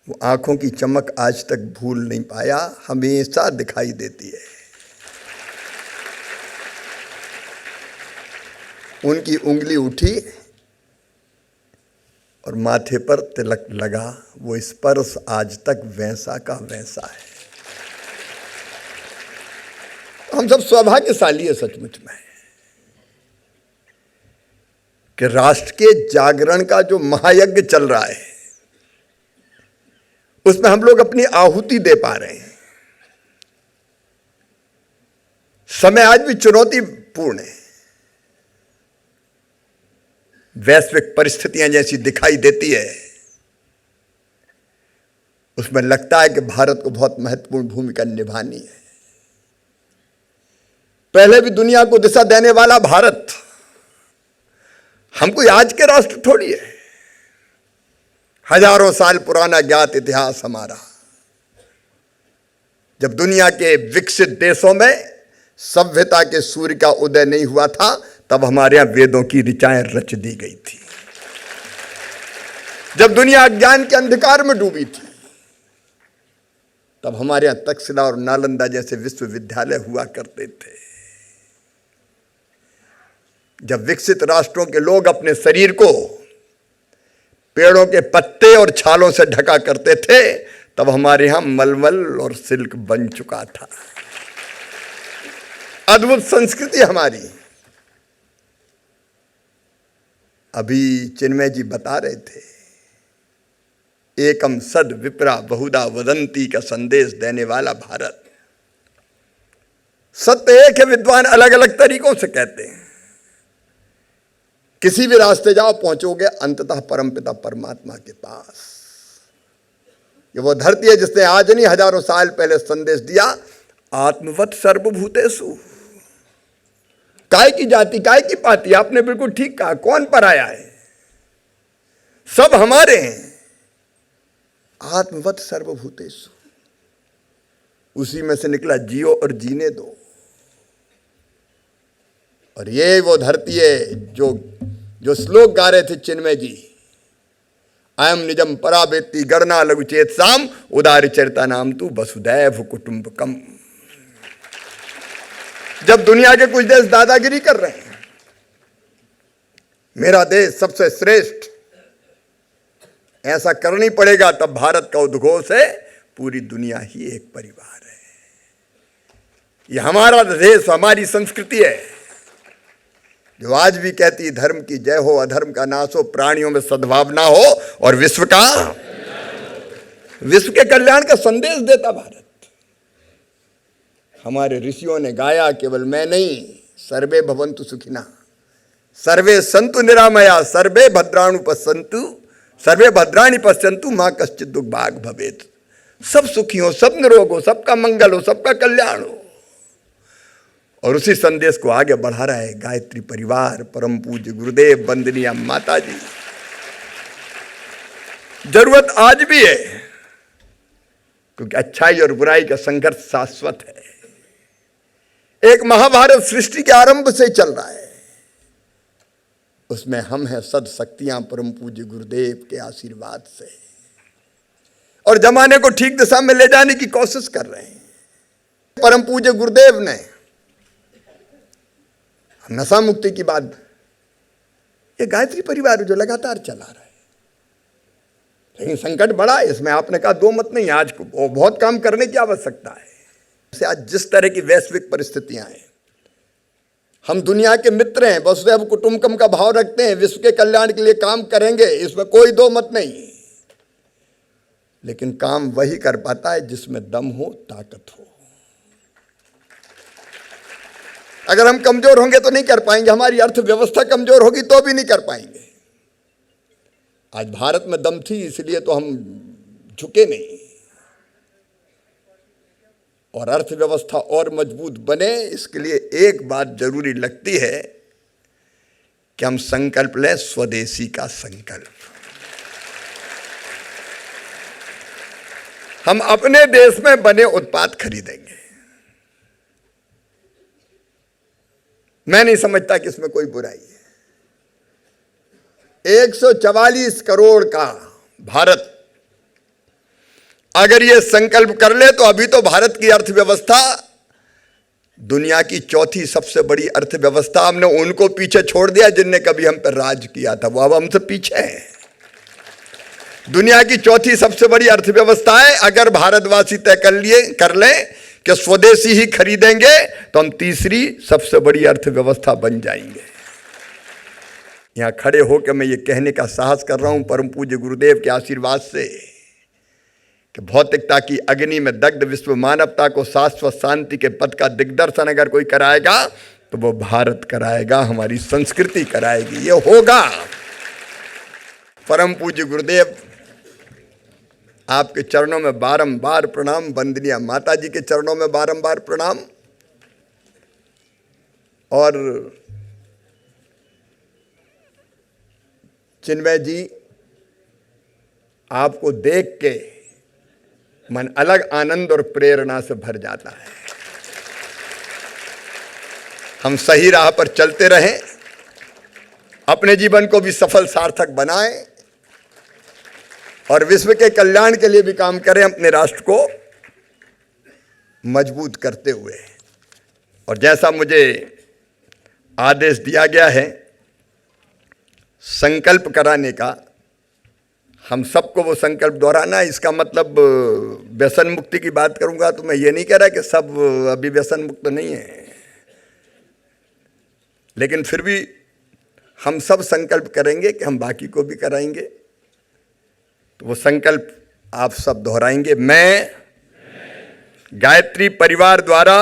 वो आंखों की चमक आज तक भूल नहीं पाया, हमेशा दिखाई देती है। उनकी उंगली उठी और माथे पर तिलक लगा। वो स्पर्श आज तक वैसा का वैसा है। हम सब सौभाग्यशाली है सचमुच में कि राष्ट्र के जागरण का जो महायज्ञ चल रहा है उसमें हम लोग अपनी आहुति दे पा रहे हैं। समय आज भी चुनौतीपूर्ण है। वैश्विक परिस्थितियां जैसी दिखाई देती है, उसमें लगता है कि भारत को बहुत महत्वपूर्ण भूमिका निभानी है। पहले भी दुनिया को दिशा देने वाला भारत हम कोई आज के राष्ट्र थोड़ी है। हजारों साल पुराना ज्ञात इतिहास हमारा। जब दुनिया के विकसित देशों में सभ्यता के सूर्य का उदय नहीं हुआ था, तब हमारे यहां वेदों की ऋचाएं रच दी गई थी। जब दुनिया अज्ञान के अंधकार में डूबी थी, तब हमारे यहां तक्षशिला और नालंदा जैसे विश्वविद्यालय हुआ करते थे। जब विकसित राष्ट्रों के लोग अपने शरीर को पेड़ों के पत्ते और छालों से ढका करते थे, तब हमारे यहां मलमल और सिल्क बन चुका था। अद्भुत संस्कृति हमारी। अभी चिन्मय जी बता रहे थे, एकम सद विप्रा बहुधा वदंती का संदेश देने वाला भारत। सत्य एक है, विद्वान अलग अलग तरीकों से कहते हैं। किसी भी रास्ते जाओ पहुंचोगे अंततः परमपिता परमात्मा के पास। ये वो धरती है जिसने आज नहीं हजारों साल पहले संदेश दिया, आत्मवत सर्वभूतेषु। काय की जाति काय की पाति, आपने बिल्कुल ठीक कहा। कौन पराया है? सब हमारे हैं। आत्मवत सर्वभूतेषु, उसी में से निकला जियो और जीने दो। और ये वो धरती है जो श्लोक गा रहे थे चिन्मय जी, अयम निजम परावेत्ति गणना लघुचेत साम उदार चरिता नाम तू वसुदैव कुटुंबकम। जब दुनिया के कुछ देश दादागिरी कर रहे हैं, मेरा देश सबसे श्रेष्ठ, ऐसा करनी पड़ेगा, तब भारत का उद्घोष है पूरी दुनिया ही एक परिवार है। ये हमारा देश, हमारी संस्कृति है जो आज भी कहती है धर्म की जय हो, अधर्म का नाश हो, प्राणियों में सद्भावना हो और विश्व के कल्याण का संदेश देता भारत। हमारे ऋषियों ने गाया, केवल मैं नहीं, सर्वे भवन्तु सुखिनः, सर्वे सन्तु निरामया, सर्वे भद्राणि पश्यन्तु, सर्वे भद्राणि पश्यन्तु, मां कश्चित् दुर्भाग् भवेत्। सब सुखी हो, सब निरोग हो, सबका मंगल हो, सबका कल्याण हो। और उसी संदेश को आगे बढ़ा रहा है गायत्री परिवार, परम पूज्य गुरुदेव, वंदनीय माता जी। जरूरत आज भी है, क्योंकि अच्छाई और बुराई का संघर्ष शाश्वत है। एक महाभारत सृष्टि के आरंभ से चल रहा है, उसमें हम हैं सद शक्तियां परम पूज्य गुरुदेव के आशीर्वाद से, और जमाने को ठीक दिशा में ले जाने की कोशिश कर रहे हैं। परम पूज्य गुरुदेव ने नशा मुक्ति की बात, ये गायत्री परिवार जो लगातार चला रहा है, लेकिन संकट बड़ा है इसमें। आपने कहा दो मत नहीं, आज बहुत काम करने की आवश्यकता है। आज जिस तरह की वैश्विक परिस्थितियां हैं, हम दुनिया के मित्र हैं, वसुधैव कुटुंबकम का भाव रखते हैं, विश्व के कल्याण के लिए काम करेंगे, इसमें कोई दो मत नहीं। लेकिन काम वही कर पाता है जिसमें दम हो, ताकत हो। अगर हम कमजोर होंगे तो नहीं कर पाएंगे, हमारी अर्थव्यवस्था कमजोर होगी तो भी नहीं कर पाएंगे। आज भारत में दम थी इसलिए तो हम झुके नहीं, और अर्थव्यवस्था और मजबूत बने इसके लिए एक बात जरूरी लगती है कि हम संकल्प लें, स्वदेशी का संकल्प। हम अपने देश में बने उत्पाद खरीदेंगे। मैं नहीं समझता कि इसमें कोई बुराई है। 144 करोड़ का भारत अगर ये संकल्प कर ले तो अभी तो भारत की अर्थव्यवस्था दुनिया की चौथी सबसे बड़ी अर्थव्यवस्था। हमने उनको पीछे छोड़ दिया जिनने कभी हम पर राज किया था, वो अब हमसे पीछे हैं। दुनिया की चौथी सबसे बड़ी अर्थव्यवस्था है। अगर भारतवासी तय कर लें कि स्वदेशी ही खरीदेंगे तो हम तीसरी सबसे बड़ी अर्थव्यवस्था बन जाएंगे। यहां खड़े होकर मैं ये कहने का साहस कर रहा हूं परम पूज्य गुरुदेव के आशीर्वाद से कि भौतिकता की अग्नि में दग्ध विश्व मानवता को शाश्वत शांति के पथ का दिग्दर्शन अगर कोई कराएगा तो वो भारत कराएगा, हमारी संस्कृति कराएगी, ये होगा। परम पूज्य गुरुदेव आपके चरणों में बारंबार प्रणाम, वंदनीय माता जी के चरणों में बारंबार प्रणाम। और चिन्मय जी, आपको देख के मन अलग आनंद और प्रेरणा से भर जाता है। हम सही राह पर चलते रहें, अपने जीवन को भी सफल सार्थक बनाएं और विश्व के कल्याण के लिए भी काम करें, अपने राष्ट्र को मजबूत करते हुए। और जैसा मुझे आदेश दिया गया है संकल्प कराने का, हम सबको वो संकल्प दोहराना। इसका मतलब व्यसन मुक्ति की बात करूंगा तो मैं ये नहीं कह रहा कि सब अभी व्यसन मुक्त नहीं है, लेकिन फिर भी हम सब संकल्प करेंगे कि हम बाकी को भी कराएंगे। तो वो संकल्प आप सब दोहराएंगे। मैं गायत्री परिवार द्वारा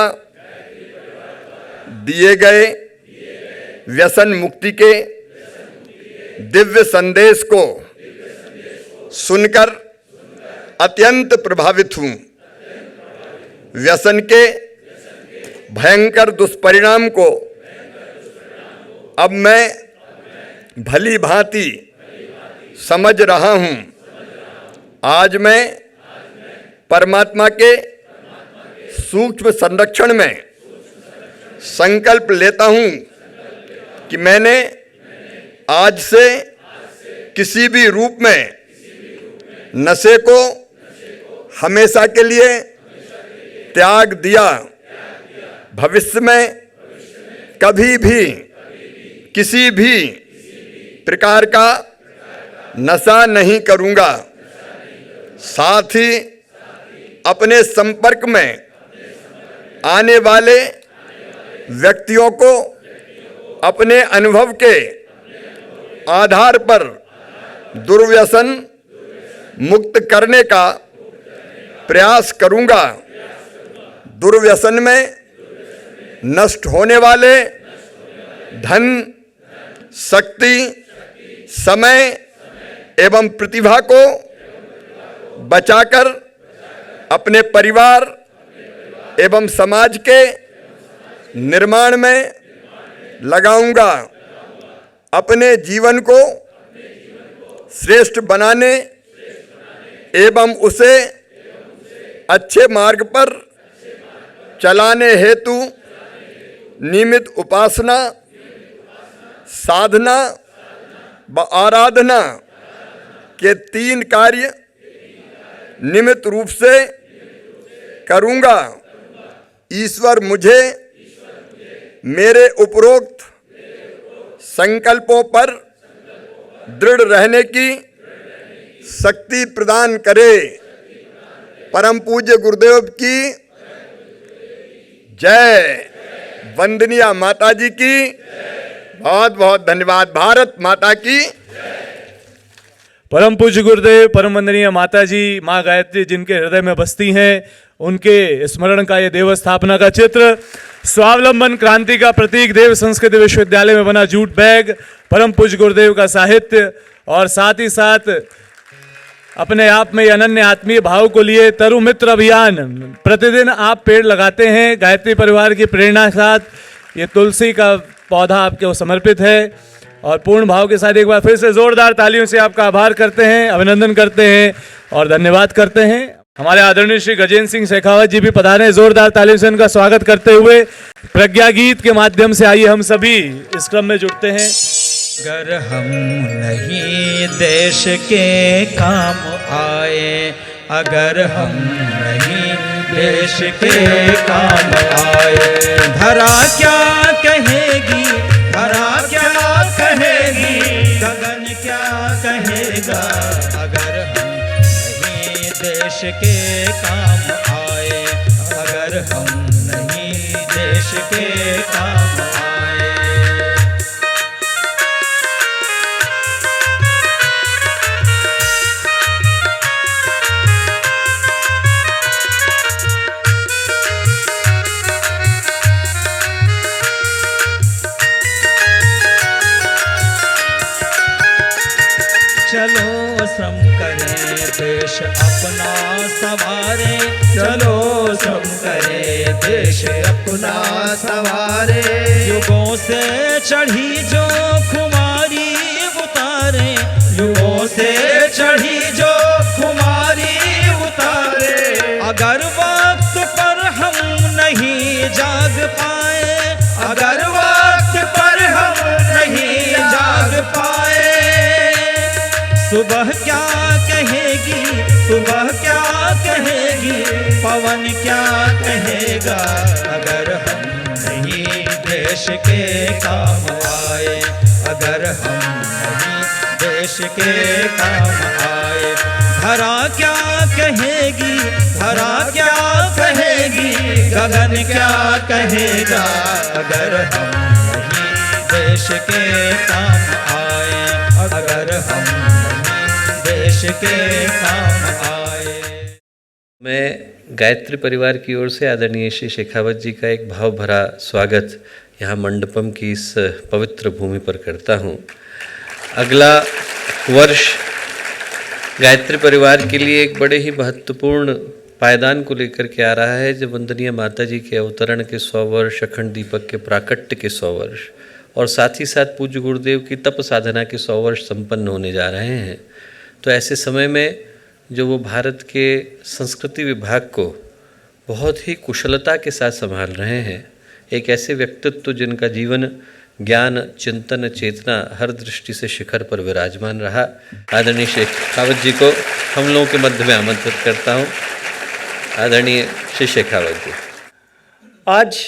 दिए गए व्यसन मुक्ति के दिव्य संदेश को सुनकर अत्यंत प्रभावित हूं। व्यसन के भयंकर दुष्परिणाम को अब मैं भली भांति समझ रहा हूं। आज मैं परमात्मा के सूक्ष्म संरक्षण में संकल्प लेता हूं कि मैंने आज से किसी भी रूप में नशे को हमेशा के लिए त्याग दिया। भविष्य में कभी भी किसी भी प्रकार का नशा नहीं करूंगा। साथ ही अपने संपर्क में आने वाले व्यक्तियों को अपने अनुभव के आधार पर दुर्व्यसन मुक्त करने का प्रयास करूंगा। दुर्व्यसन में नष्ट होने वाले धन, शक्ति, समय एवं प्रतिभा को बचाकर अपने परिवार एवं समाज के निर्माण में लगाऊंगा। अपने जीवन को श्रेष्ठ बनाने एवं उसे अच्छे मार्ग पर चलाने हेतु नियमित उपासना, साधना व आराधना के 3 कार्य नियमित रूप से करूंगा। ईश्वर मुझे मेरे उपरोक्त संकल्पों पर दृढ़ रहने की शक्ति प्रदान करे। परम पूज्य गुरुदेव की जय। वंदनीय माता जी की बहुत बहुत धन्यवाद। भारत माता की। परम पूज्य गुरुदेव, परम वंदनीय माता जी, माँ गायत्री जिनके हृदय में बसती हैं, उनके स्मरण का ये देव स्थापना का चित्र, स्वावलंबन क्रांति का प्रतीक देव संस्कृत विश्वविद्यालय में बना जूट बैग, परम पूज्य गुरुदेव का साहित्य और साथ ही साथ अपने आप में अनन्य आत्मीय भाव को लिए तरु मित्र अभियान। प्रतिदिन आप पेड़ लगाते हैं गायत्री परिवार की प्रेरणा के साथ। ये तुलसी का पौधा आपके समर्पित है और पूर्ण भाव के साथ एक बार फिर से जोरदार तालियों से आपका आभार करते हैं, अभिनंदन करते हैं और धन्यवाद करते हैं। हमारे आदरणीय श्री गजेंद्र सिंह शेखावत जी भी पधारे हैं। जोरदार तालियों से उनका स्वागत करते हुए प्रज्ञा गीत के माध्यम से आइए हम सभी इस क्रम में जुड़ते हैं। अगर हम नहीं देश के काम आए, अगर हम नहीं देश के काम आए, धरा क्या कहेगी, धरा क्या कहेगी, गगन क्या कहेगा। अगर हम नहीं देश के काम आए, अगर हम नहीं देश के काम आए। चलो श्रम करें देश अपना सवारे, चलो श्रम करें देश अपना सवारे। युगों से चढ़ी जो खुमारी उतारे, युगों से चढ़ी जो खुमारी उतारे। अगर वक्त पर हम नहीं जाग पाए, अगर वक्त पर हम नहीं जाग पाए, सुबह क्या कहेगी, सुबह क्या कहेगी, पवन क्या कहेगा। अगर हम नहीं देश के काम आए, अगर हम नहीं देश के काम आए, धरा क्या कहेगी, धरा क्या कहेगी, गगन क्या कहेगा। अगर हम नहीं देश के काम आए, अगर हम देश के काम आए। मैं गायत्री परिवार की ओर से आदरणीय श्री शेखावत जी का एक भाव भरा स्वागत यहाँ मंडपम की इस पवित्र भूमि पर करता हूँ। अगला वर्ष गायत्री परिवार के लिए एक बड़े ही महत्वपूर्ण पायदान को लेकर के आ रहा है, जब वंदनीय माता जी के अवतरण के 100 वर्ष, अखंड दीपक के प्राकट्य के 100 वर्ष और साथ ही साथ पूज्य गुरुदेव की तप साधना के 100 वर्ष संपन्न होने जा रहे हैं। तो ऐसे समय में जो वो भारत के संस्कृति विभाग को बहुत ही कुशलता के साथ संभाल रहे हैं, एक ऐसे व्यक्तित्व जिनका जीवन ज्ञान, चिंतन, चेतना हर दृष्टि से शिखर पर विराजमान रहा, आदरणीय शेखावत जी को हम लोगों के मध्य में आमंत्रित करता हूँ। आदरणीय श्री शेखावत जी। आज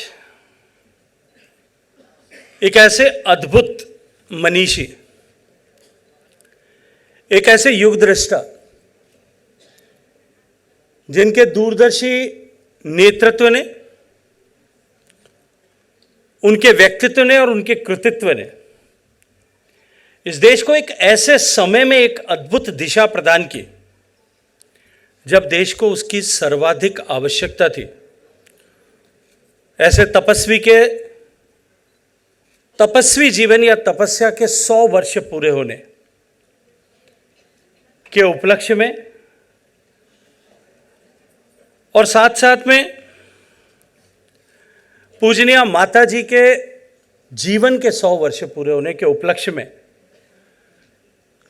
एक ऐसे अद्भुत मनीषी, एक ऐसे युग दृष्टा जिनके दूरदर्शी नेतृत्व ने, उनके व्यक्तित्व ने और उनके कृतित्व ने इस देश को एक ऐसे समय में एक अद्भुत दिशा प्रदान की जब देश को उसकी सर्वाधिक आवश्यकता थी। ऐसे तपस्वी के तपस्वी जीवन या तपस्या के 100 वर्ष पूरे होने के उपलक्ष्य में और साथ साथ में पूजनीय माता जी के जीवन के 100 वर्ष पूरे होने के उपलक्ष्य में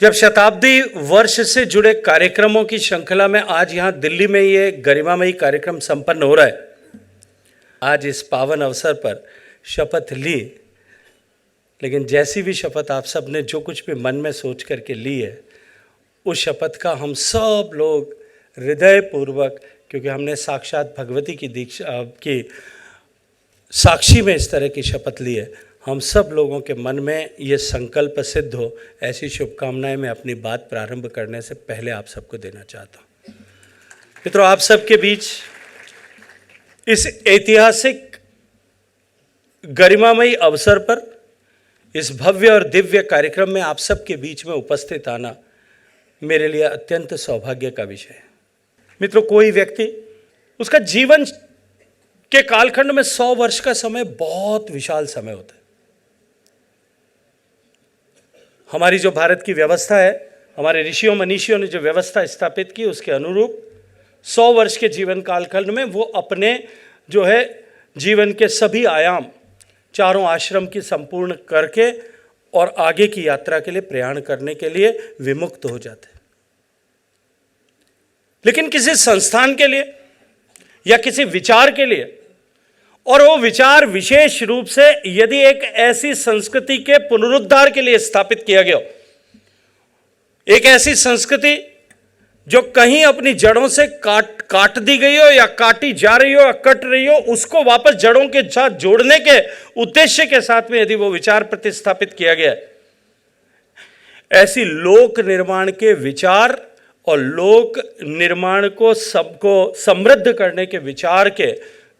जब शताब्दी वर्ष से जुड़े कार्यक्रमों की श्रृंखला में आज यहाँ दिल्ली में ये गरिमामयी कार्यक्रम संपन्न हो रहा है। आज इस पावन अवसर पर शपथ ली, लेकिन जैसी भी शपथ आप सब ने जो कुछ भी मन में सोच करके ली है, उस शपथ का हम सब लोग हृदय पूर्वक, क्योंकि हमने साक्षात भगवती की दीक्षा की साक्षी में इस तरह की शपथ ली है, हम सब लोगों के मन में ये संकल्प सिद्ध हो, ऐसी शुभकामनाएं मैं अपनी बात प्रारंभ करने से पहले आप सबको देना चाहता हूँ। मित्रों, आप सबके बीच इस ऐतिहासिक गरिमामयी अवसर पर, इस भव्य और दिव्य कार्यक्रम में आप सबके बीच में उपस्थित आना मेरे लिए अत्यंत सौभाग्य का विषय है। मित्रों, कोई व्यक्ति, उसका जीवन के कालखंड में 100 वर्ष का समय बहुत विशाल समय होता है। हमारी जो भारत की व्यवस्था है, हमारे ऋषियों मनीषियों ने जो व्यवस्था स्थापित की, उसके अनुरूप 100 वर्ष के जीवन कालखंड में वो अपने जो है जीवन के सभी आयाम, चारों आश्रम की संपूर्ण करके और आगे की यात्रा के लिए प्रयाण करने के लिए विमुक्त हो जाते हैं। लेकिन किसी संस्थान के लिए या किसी विचार के लिए, और वो विचार विशेष रूप से यदि एक ऐसी संस्कृति के पुनरुद्धार के लिए स्थापित किया गया हो, एक ऐसी संस्कृति जो कहीं अपनी जड़ों से काट दी गई हो या काटी जा रही हो या कट रही हो, उसको वापस जड़ों के साथ जोड़ने के उद्देश्य के साथ में यदि वो विचार प्रतिस्थापित किया गया है, ऐसी लोक निर्माण के विचार और लोक निर्माण को सबको समृद्ध करने के विचार के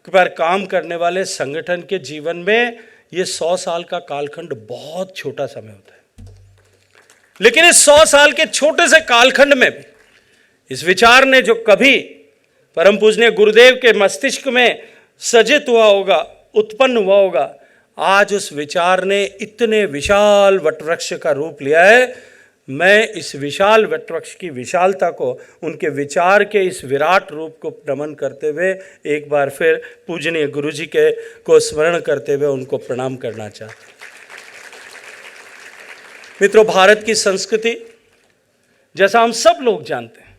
पर काम करने वाले संगठन के जीवन में ये 100 साल का कालखंड बहुत छोटा समय होता है। लेकिन इस 100 साल के छोटे से कालखंड में भी इस विचार ने जो कभी परम पूजनीय गुरुदेव के मस्तिष्क में सजित हुआ होगा, उत्पन्न हुआ होगा, आज उस विचार ने इतने विशाल वटवृक्ष का रूप लिया है। मैं इस विशाल वटवृक्ष की विशालता को, उनके विचार के इस विराट रूप को नमन करते हुए एक बार फिर पूजनीय गुरुजी के को स्मरण करते हुए उनको प्रणाम करना चाहता हूं। मित्रों, भारत की संस्कृति, जैसा हम सब लोग जानते हैं,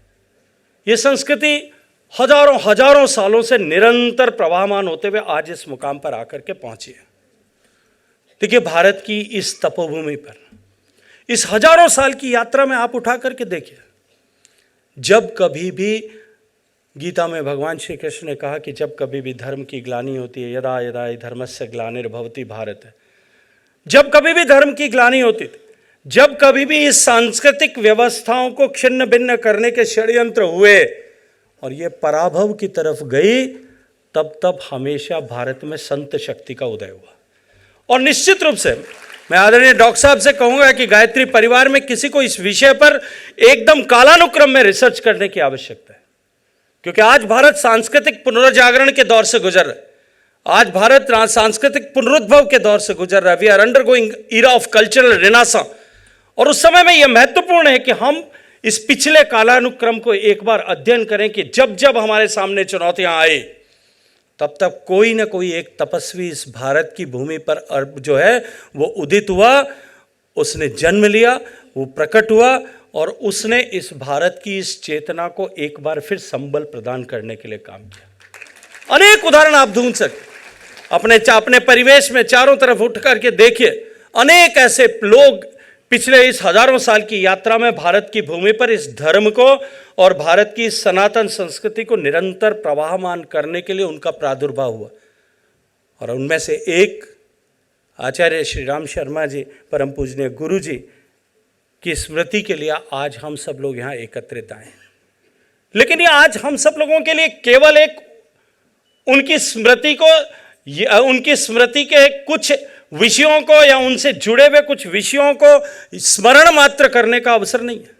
ये संस्कृति हजारों हजारों सालों से निरंतर प्रवाहमान होते हुए आज इस मुकाम पर आकर के पहुंची है। देखिए, भारत की इस तपोभूमि पर इस हजारों साल की यात्रा में आप उठा करके देखिए, जब कभी भी गीता में भगवान श्री कृष्ण ने कहा कि जब कभी भी धर्म की ग्लानि होती है, यदा यदा हि धर्मस्य ग्लानिर्भवति भारत, जब कभी भी धर्म की ग्लानि होती थी, जब कभी भी इस सांस्कृतिक व्यवस्थाओं को छिन्न भिन्न करने के षड्यंत्र हुए और ये पराभव की तरफ गई, तब हमेशा भारत में संत शक्ति का उदय हुआ। और निश्चित रूप से मैं आदरणीय डॉक्टर साहब से कहूंगा कि गायत्री परिवार में किसी को इस विषय पर एकदम कालानुक्रम में रिसर्च करने की आवश्यकता है, क्योंकि आज भारत सांस्कृतिक पुनर्जागरण के दौर से गुजर रहा है। आज भारत सांस्कृतिक पुनरुद्भव के दौर से गुजर रहा है। We are undergoing era of cultural renaissance. और उस समय में यह महत्वपूर्ण है कि हम इस पिछले कालानुक्रम को एक बार अध्ययन करें कि जब जब हमारे सामने चुनौतियां आई, तब कोई ना कोई एक तपस्वी इस भारत की भूमि पर जो है वो उदित हुआ, उसने जन्म लिया, वो प्रकट हुआ और उसने इस भारत की इस चेतना को एक बार फिर संबल प्रदान करने के लिए काम किया। अनेक उदाहरण आप ढूंढ सकते अपने परिवेश में, चारों तरफ उठ करके देखिए, अनेक ऐसे लोग पिछले इस हजारों साल की यात्रा में भारत की भूमि पर इस धर्म को और भारत की सनातन संस्कृति को निरंतर प्रवाहमान करने के लिए उनका प्रादुर्भाव हुआ। और उनमें से एक आचार्य श्री राम शर्मा जी, परम पूजनीय गुरु जी की स्मृति के लिए आज हम सब लोग यहाँ एकत्रित आए। लेकिन ये आज हम सब लोगों के लिए केवल एक उनकी स्मृति के कुछ विषयों को या उनसे जुड़े हुए कुछ विषयों को स्मरण मात्र करने का अवसर नहीं है।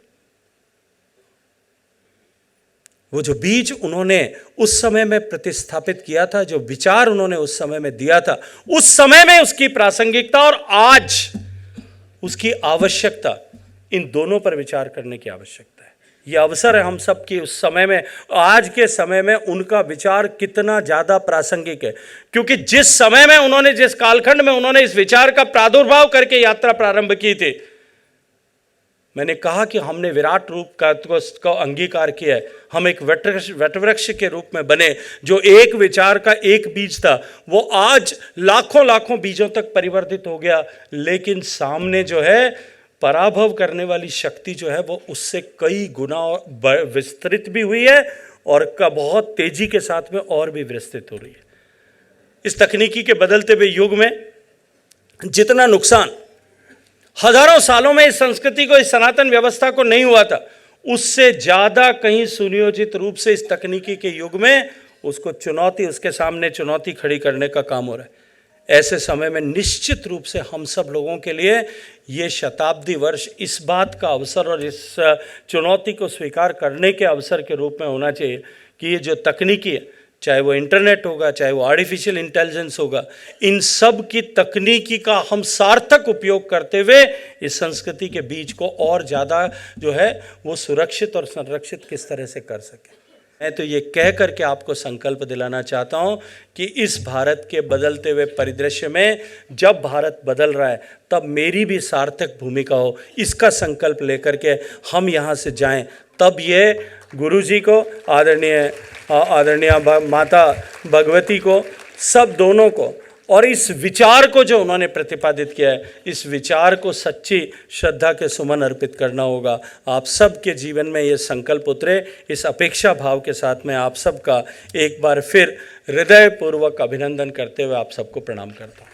वो जो बीज उन्होंने उस समय में प्रतिस्थापित किया था, जो विचार उन्होंने उस समय में दिया था, उस समय में उसकी प्रासंगिकता और आज उसकी आवश्यकता, इन दोनों पर विचार करने की आवश्यकता है। यह अवसर है हम सब की उस समय में, आज के समय में उनका विचार कितना ज़्यादा प्रासंगिक है, क्योंकि जिस समय में उन्होंने, जिस कालखंड में उन्होंने इस विचार का प्रादुर्भाव करके यात्रा प्रारंभ की थी, मैंने कहा कि हमने विराट रूप का अंगीकार किया है। हम एक वटवृक्ष के रूप में बने, जो एक विचार का एक बीज था वो आज लाखों लाखों बीजों तक परिवर्तित हो गया। लेकिन सामने जो है पराभव करने वाली शक्ति जो है वो उससे कई गुना विस्तृत भी हुई है और का बहुत तेजी के साथ में और भी विस्तृत हो रही है। इस तकनीकी के बदलते हुए युग में जितना नुकसान हजारों सालों में इस संस्कृति को, इस सनातन व्यवस्था को नहीं हुआ था, उससे ज़्यादा कहीं सुनियोजित रूप से इस तकनीकी के युग में उसको चुनौती, उसके सामने चुनौती खड़ी करने का काम हो रहा है। ऐसे समय में निश्चित रूप से हम सब लोगों के लिए ये शताब्दी वर्ष इस बात का अवसर और इस चुनौती को स्वीकार करने के अवसर के रूप में होना चाहिए कि ये जो तकनीकी है, चाहे वो इंटरनेट होगा, चाहे वो आर्टिफिशियल इंटेलिजेंस होगा, इन सब की तकनीकी का हम सार्थक उपयोग करते हुए इस संस्कृति के बीज को और ज़्यादा जो है वो सुरक्षित और संरक्षित किस तरह से कर सकें। मैं तो ये कह करके आपको संकल्प दिलाना चाहता हूँ कि इस भारत के बदलते हुए परिदृश्य में जब भारत बदल रहा है तब मेरी भी सार्थक भूमिका हो, इसका संकल्प लेकर के हम यहाँ से जाएं। तब ये गुरुजी को, आदरणीय माता भगवती को, सब दोनों को, और इस विचार को जो उन्होंने प्रतिपादित किया है, इस विचार को सच्ची श्रद्धा के सुमन अर्पित करना होगा। आप सब के जीवन में ये संकल्प उतरे, इस अपेक्षा भाव के साथ मैं आप सब का एक बार फिर हृदयपूर्वक अभिनंदन करते हुए आप सबको प्रणाम करता हूँ।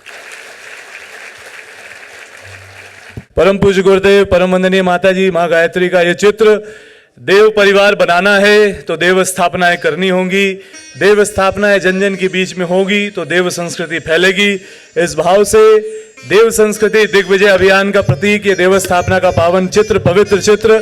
परम पूज्य गुरुदेव, परम वंदनीय माता जी, माँ गायत्री का ये चित्र, देव परिवार बनाना है तो देव स्थापनाएं करनी होंगी, देव स्थापनाएं जन जन के बीच में होगी तो देव संस्कृति फैलेगी। इस भाव से देव संस्कृति दिग्विजय अभियान का प्रतीक, ये देव स्थापना का पावन चित्र, पवित्र चित्र,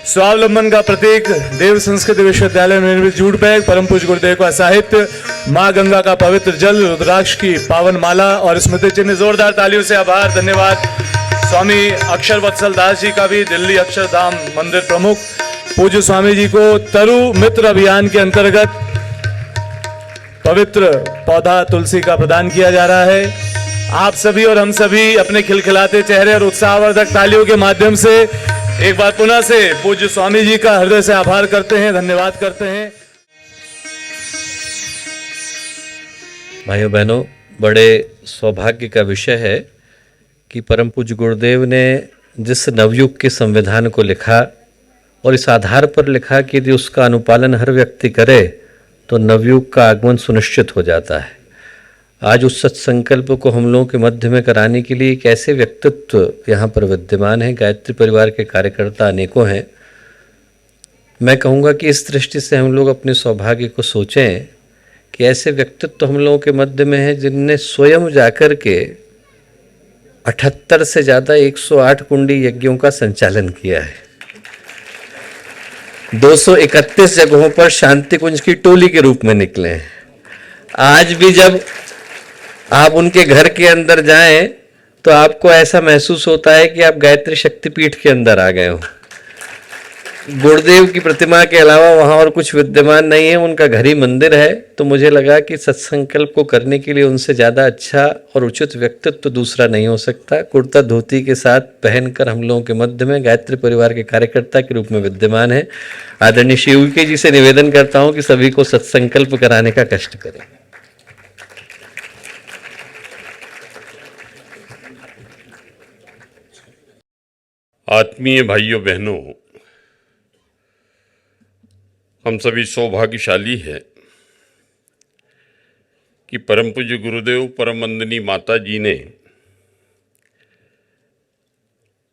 स्वावलंबन का प्रतीक, देव संस्कृति विश्वविद्यालय में निर्मित जूट बैग, परम पूज्य गुरुदेव का साहित्य, माँ गंगा का पवित्र जल, रुद्राक्ष की पावन माला और स्मृति चिन्ह। जोरदार तालियों से आभार, धन्यवाद। स्वामी अक्षर वत्सल दास जी का भी, दिल्ली अक्षरधाम मंदिर प्रमुख, पूज्य स्वामी जी को तरु मित्र अभियान के अंतर्गत पवित्र पौधा तुलसी का प्रदान किया जा रहा है। आप सभी और हम सभी अपने खिलखिलाते चेहरे और उत्साहवर्धक तालियों के माध्यम से एक बार पुनः से पूज्य स्वामी जी का हृदय से आभार करते हैं, धन्यवाद करते हैं। भाइयों बहनों, बड़े सौभाग्य का विषय है कि परम पूज्य गुरुदेव ने जिस नवयुग के संविधान को लिखा और इस आधार पर लिखा कि यदि उसका अनुपालन हर व्यक्ति करे तो नवयुग का आगमन सुनिश्चित हो जाता है। आज उस सत्संकल्प को हम लोगों के मध्य में कराने के लिए एक ऐसे व्यक्तित्व यहाँ पर विद्यमान हैं। गायत्री परिवार के कार्यकर्ता अनेकों हैं। मैं कहूँगा कि इस दृष्टि से हम लोग अपने सौभाग्य को सोचें कि ऐसे व्यक्तित्व हम लोगों के मध्य में हैं जिनने स्वयं जाकर के 78 से ज़्यादा 108 कुंडी यज्ञों का संचालन किया है। 231 जगहों पर शांति कुंज की टोली के रूप में निकले हैं। आज भी जब आप उनके घर के अंदर जाएं तो आपको ऐसा महसूस होता है कि आप गायत्री शक्तिपीठ के अंदर आ गए हो। गुरुदेव की प्रतिमा के अलावा वहाँ और कुछ विद्यमान नहीं है, उनका घर ही मंदिर है। तो मुझे लगा कि सत्संकल्प को करने के लिए उनसे ज़्यादा अच्छा और उचित व्यक्तित्व तो दूसरा नहीं हो सकता। कुर्ता धोती के साथ पहनकर हम लोगों के मध्य में गायत्री परिवार के कार्यकर्ता के रूप में विद्यमान है। आदरणीय शिवके जी से निवेदन करता हूँ कि सभी को सत्संकल्प कराने का कष्ट करें। आत्मीय भाइयों बहनों, हम सभी सौभाग्यशाली हैं कि परम पूज्य गुरुदेव परम वंदनीय माता जी ने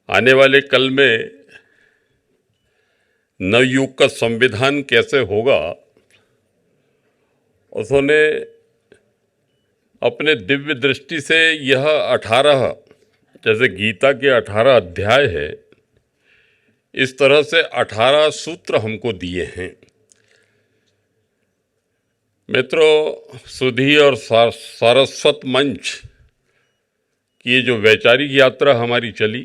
आने वाले कल में नवयुग का संविधान कैसे होगा, उन्होंने अपने दिव्य दृष्टि से यह 18, जैसे गीता के 18 अध्याय है, इस तरह से 18 सूत्र हमको दिए हैं। मित्रों, सुधी और सारस्वत मंच की ये जो वैचारिक यात्रा हमारी चली,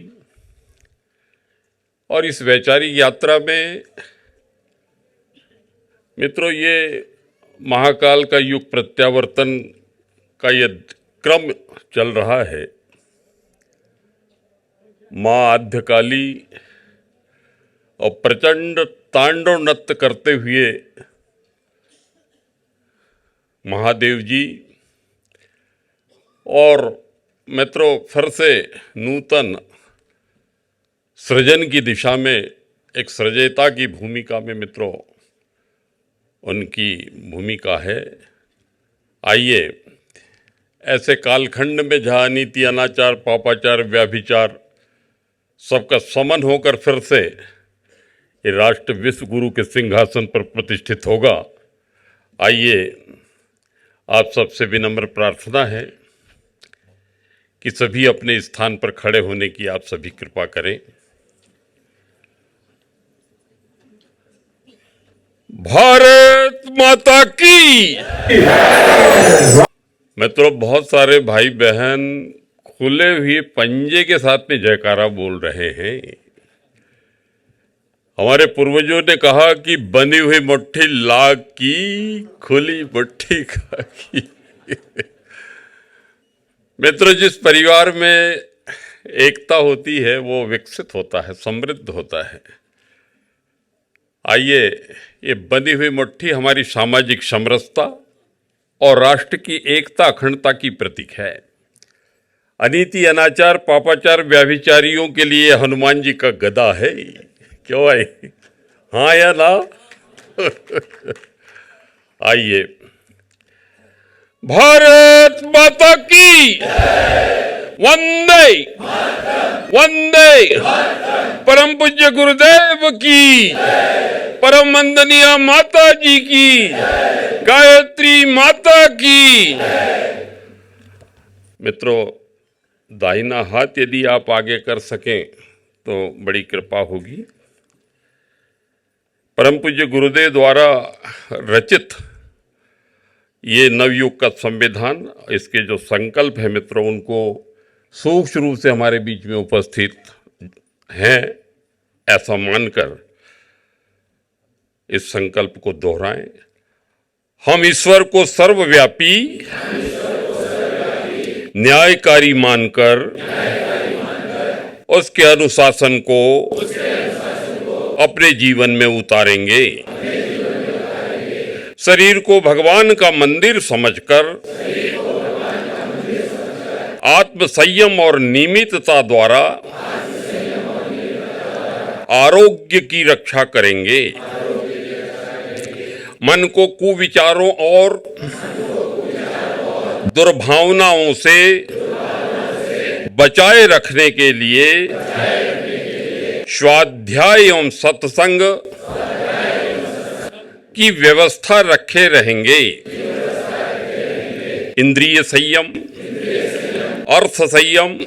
और इस वैचारिक यात्रा में मित्रों ये महाकाल का युग प्रत्यावर्तन का ये क्रम चल रहा है। माँ आद्यकाली और प्रचंड तांडव नृत्य करते हुए महादेव जी, और मित्रों फिर से नूतन सृजन की दिशा में एक सृजयिता की भूमिका में मित्रों उनकी भूमिका है। आइए ऐसे कालखंड में जहाँ नीति, अनाचार, पापाचार, व्याभिचार सबका समन होकर फिर से ये राष्ट्र विश्व गुरु के सिंहासन पर प्रतिष्ठित होगा। आइए, आप सबसे विनम्र प्रार्थना है कि सभी अपने स्थान पर खड़े होने की आप सभी कृपा करें। भारत माता की। मित्रों, बहुत सारे भाई बहन खुले हुए पंजे के साथ में जयकारा बोल रहे हैं। हमारे पूर्वजों ने कहा कि बनी हुई मुट्ठी लाग की, खुली मुट्ठी खाकी। मित्रों, जिस परिवार में एकता होती है वो विकसित होता है, समृद्ध होता है। आइए, ये बनी हुई मुट्ठी हमारी सामाजिक समरसता और राष्ट्र की एकता, अखंडता की प्रतीक है। अनीति, अनाचार, पापाचार, व्याभिचारियों के लिए हनुमान जी का गदा है। क्यों है? हाँ या ना? आइए, भारत माता की वंदे वंदे। परम पूज्य गुरुदेव की, परम वंदनीय माता जी की, गायत्री माता की। मित्रों, दाहिना हाथ यदि आप आगे कर सकें तो बड़ी कृपा होगी। परम पूज्य गुरुदेव द्वारा रचित ये नवयुग का संविधान, इसके जो संकल्प है मित्रों, उनको सूक्ष्म रूप से हमारे बीच में उपस्थित हैं, ऐसा मानकर इस संकल्प को दोहराएं। हम ईश्वर को सर्वव्यापी, न्यायकारी मानकर उसके अनुशासन को अपने जीवन में उतारेंगे। शरीर को भगवान का मंदिर समझकर आत्म संयम और नियमितता द्वारा आरोग्य की रक्षा करेंगे। मन को कुविचारों और दुर्भावनाओं से बचाए रखने के लिए स्वाध्याय एवं सत्संग की व्यवस्था रखे रहेंगे। इंद्रिय संयम, अर्थ संयम,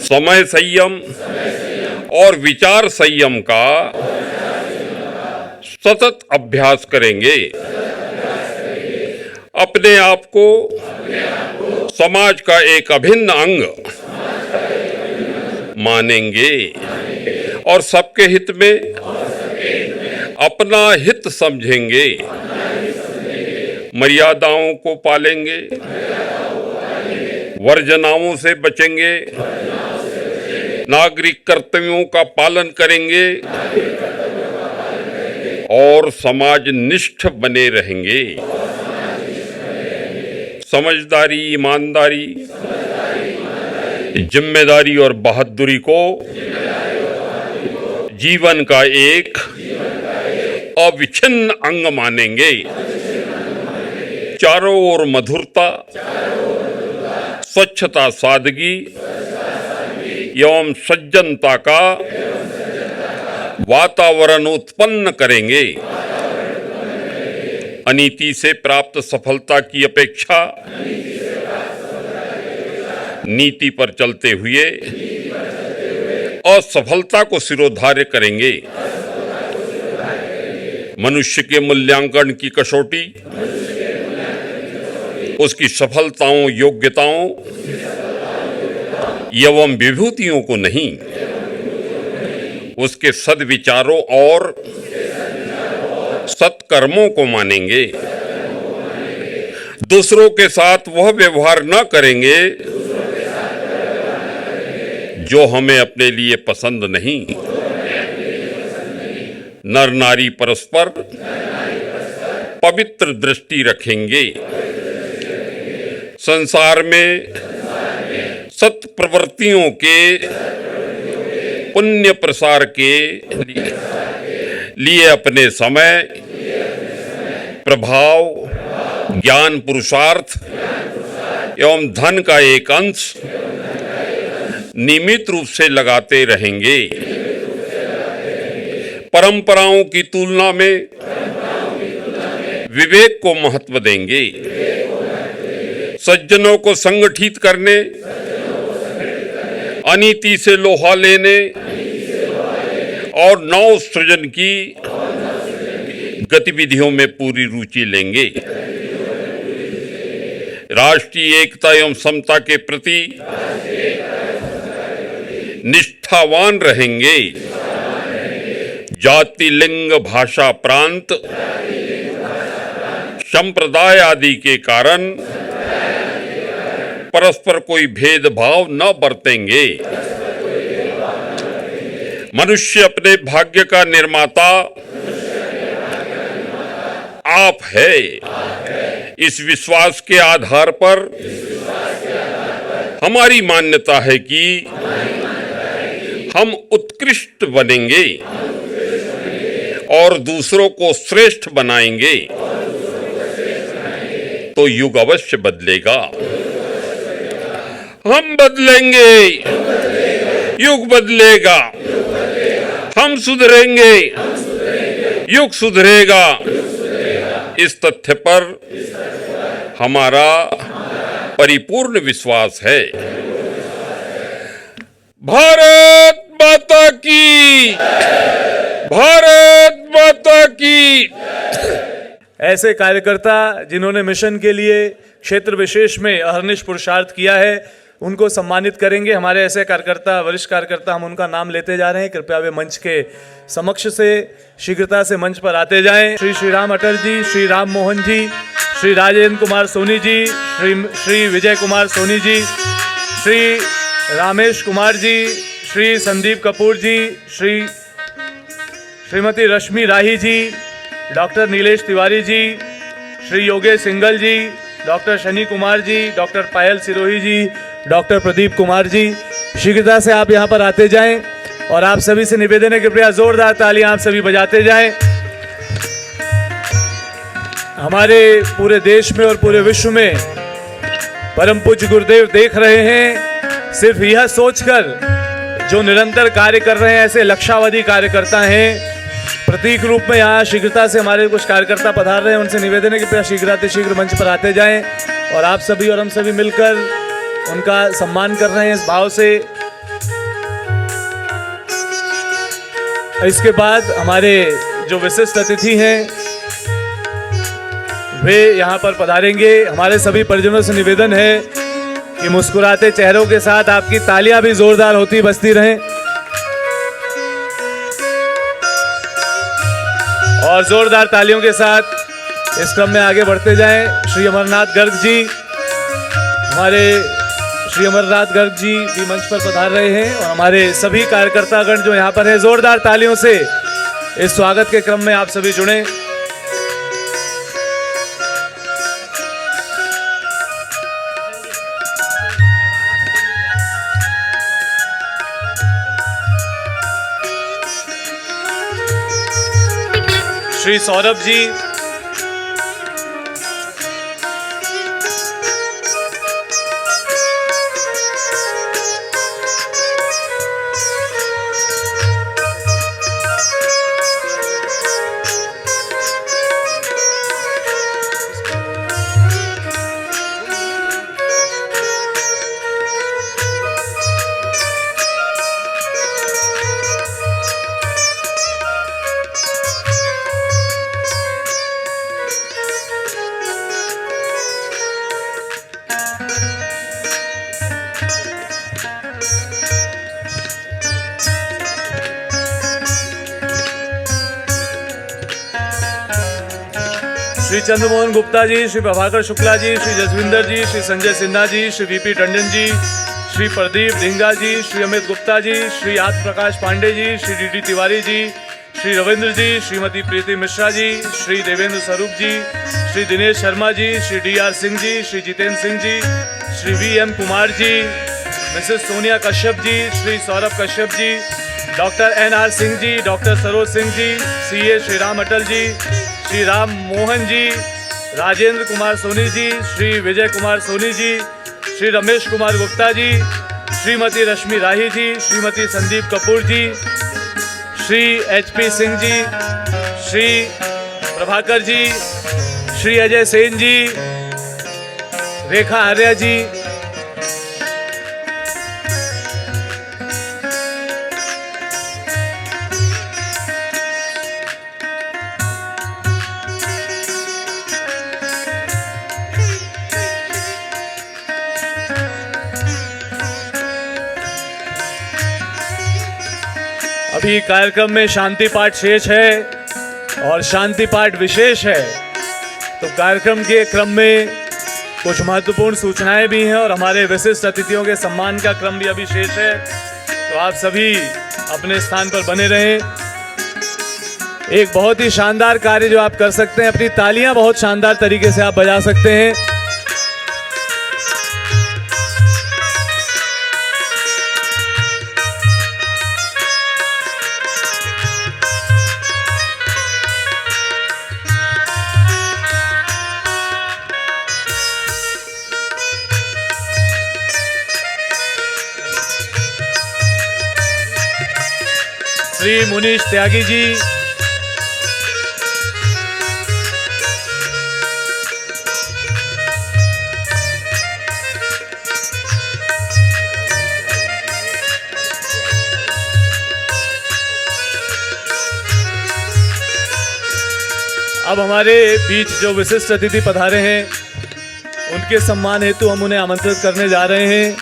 समय संयम और विचार संयम का सतत अभ्यास करेंगे। अपने आप को समाज का एक अभिन्न अंग मानेंगे और सबके हित में अपना हित समझेंगे। मर्यादाओं को पालेंगे, वर्जनाओं से बचेंगे, नागरिक कर्तव्यों का पालन करेंगे और समाज निष्ठ बने रहेंगे। समझदारी, ईमानदारी, जिम्मेदारी और बहादुरी को जीवन का एक अविच्छिन्न अंग मानेंगे। चारों ओर मधुरता, स्वच्छता, सादगी एवं सज्जनता का वातावरण उत्पन्न करेंगे। अनीति से प्राप्त सफलता की अपेक्षा नीति पर चलते हुए असफलता को सिरोधार्य करेंगे। मनुष्य के मूल्यांकन की कसौटी उसकी सफलताओं, योग्यताओं एवं विभूतियों को नहीं, उसके सद्विचारों और सत्कर्मों को मानेंगे। दूसरों के साथ वह व्यवहार न करेंगे जो हमें अपने लिए पसंद नहीं। नर नारी परस्पर पवित्र दृष्टि रखेंगे। संसार में सत प्रवृत्तियों के पुण्य प्रसार के लिए अपने समय, प्रभाव, ज्ञान, पुरुषार्थ एवं धन का एक अंश नियमित रूप से लगाते रहेंगे। परंपराओं की तुलना में विवेक को महत्व देंगे। सज्जनों को संगठित करने, अनीति से लोहा लेने और नव सृजन की गतिविधियों में पूरी रुचि लेंगे। राष्ट्रीय एकता एवं समता के प्रति निष्ठावान रहेंगे। जाति, लिंग, भाषा, प्रांत, संप्रदाय आदि के कारण परस्पर कोई भेदभाव न बरतेंगे। मनुष्य अपने भाग्य का निर्माता आप है। इस विश्वास के आधार पर हमारी मान्यता है कि हम उत्कृष्ट बनेंगे और दूसरों को श्रेष्ठ बनाएंगे तो युग अवश्य बदलेगा। हम बदलेंगे, युग बदलेगा। हम सुधरेंगे, युग सुधरेगा। इस तथ्य पर हमारा परिपूर्ण विश्वास है। भारत माता की, भारत माता की। ऐसे कार्यकर्ता जिन्होंने मिशन के लिए क्षेत्र विशेष में अहर्निश पुरुषार्थ किया है, उनको सम्मानित करेंगे। हमारे ऐसे कार्यकर्ता, वरिष्ठ कार्यकर्ता, हम उनका नाम लेते जा रहे हैं। कृपया वे मंच के समक्ष से शीघ्रता से मंच पर आते जाएं। श्री राम अटल जी, श्री राम मोहन जी, श्री राजेंद्र कुमार सोनी जी, श्री विजय कुमार सोनी जी, श्री रामेश कुमार जी, श्री संदीप कपूर जी, श्रीमती रश्मि राही जी, डॉक्टर नीलेश तिवारी जी, श्री योगेश सिंगल जी, डॉक्टर शनि कुमार जी, डॉक्टर पायल सिरोही जी, डॉक्टर प्रदीप कुमार जी। शीघ्रता से आप यहाँ पर आते जाएं और आप सभी से निवेदन है कि कृपया जोरदार तालियां आप सभी बजाते जाएं। हमारे पूरे देश में और पूरे विश्व में परम पूज्य गुरुदेव देख रहे हैं। सिर्फ यह सोचकर जो निरंतर कार्य कर रहे हैं, ऐसे लक्षावधि कार्यकर्ता हैं। प्रतीक रूप में यहाँ शीघ्रता से हमारे कुछ कार्यकर्ता पधार रहे हैं। उनसे निवेदन है कि कृपया शीघ्र मंच पर आते जाएं और आप सभी और हम सभी मिलकर उनका सम्मान कर रहे हैं इस भाव से। इसके बाद हमारे जो विशिष्ट अतिथि हैं वे यहाँ पर पधारेंगे। हमारे सभी परिजनों से निवेदन है कि मुस्कुराते चेहरों के साथ आपकी तालियां भी जोरदार होती बजती रहें और जोरदार तालियों के साथ इस क्रम में आगे बढ़ते जाएं। श्री अमरनाथ गर्ग जी, हमारे श्री अमरनाथ गर्ग जी भी मंच पर पधार रहे हैं और हमारे सभी कार्यकर्तागण जो यहाँ पर हैं, जोरदार तालियों से इस स्वागत के क्रम में आप सभी जुड़े। श्री सौरभ जी, श्री चंद्रमोहन गुप्ता जी, श्री प्रभाकर शुक्ला जी, श्री जसविंदर जी, श्री संजय सिन्हा जी, श्री वीपी टंडन जी, श्री प्रदीप ढिंगा जी, श्री अमित गुप्ता जी, श्री आत्म प्रकाश पांडे जी, श्री डी तिवारी जी, श्री रविंद्र जी, श्रीमती प्रीति मिश्रा जी, श्री देवेंद्र स्वरूप जी, Shri Dinesh Sharma ji, Shri DR Singh ji, Shri Jitendra Singh ji, Shri VM Kumar ji, Mrs Sonia Kashyap ji, Shri Saurabh Kashyap ji, doctor NR Singh ji, doctor Saroj Singh ji, CA Shri Ram Atal ji, Shri Ram Mohan ji, Rajendra Kumar Soni ji, Shri Vijay Kumar Soni ji, Shri Ramesh Kumar Gupta ji, Shrimati रश्मि राही जी, श्रीमती संदीप कपूर जी, श्री HP सिंह जी, श्री प्रभाकर जी, श्री अजय सेन जी, रेखा आर्या जी, अभी कार्यक्रम में शांति पाठ शेष है और शांति पाठ विशेष है, तो कार्यक्रम के क्रम में कुछ महत्वपूर्ण सूचनाएं भी हैं और हमारे विशिष्ट अतिथियों के सम्मान का क्रम भी अभी शेष है। तो आप सभी अपने स्थान पर बने रहें। एक बहुत ही शानदार कार्य जो आप कर सकते हैं, अपनी तालियां बहुत शानदार तरीके से आप बजा सकते हैं। श्री मुनीश त्यागी जी, अब हमारे बीच जो विशिष्ट अतिथि पधारे हैं उनके सम्मान हेतु हम उन्हें आमंत्रित करने जा रहे हैं।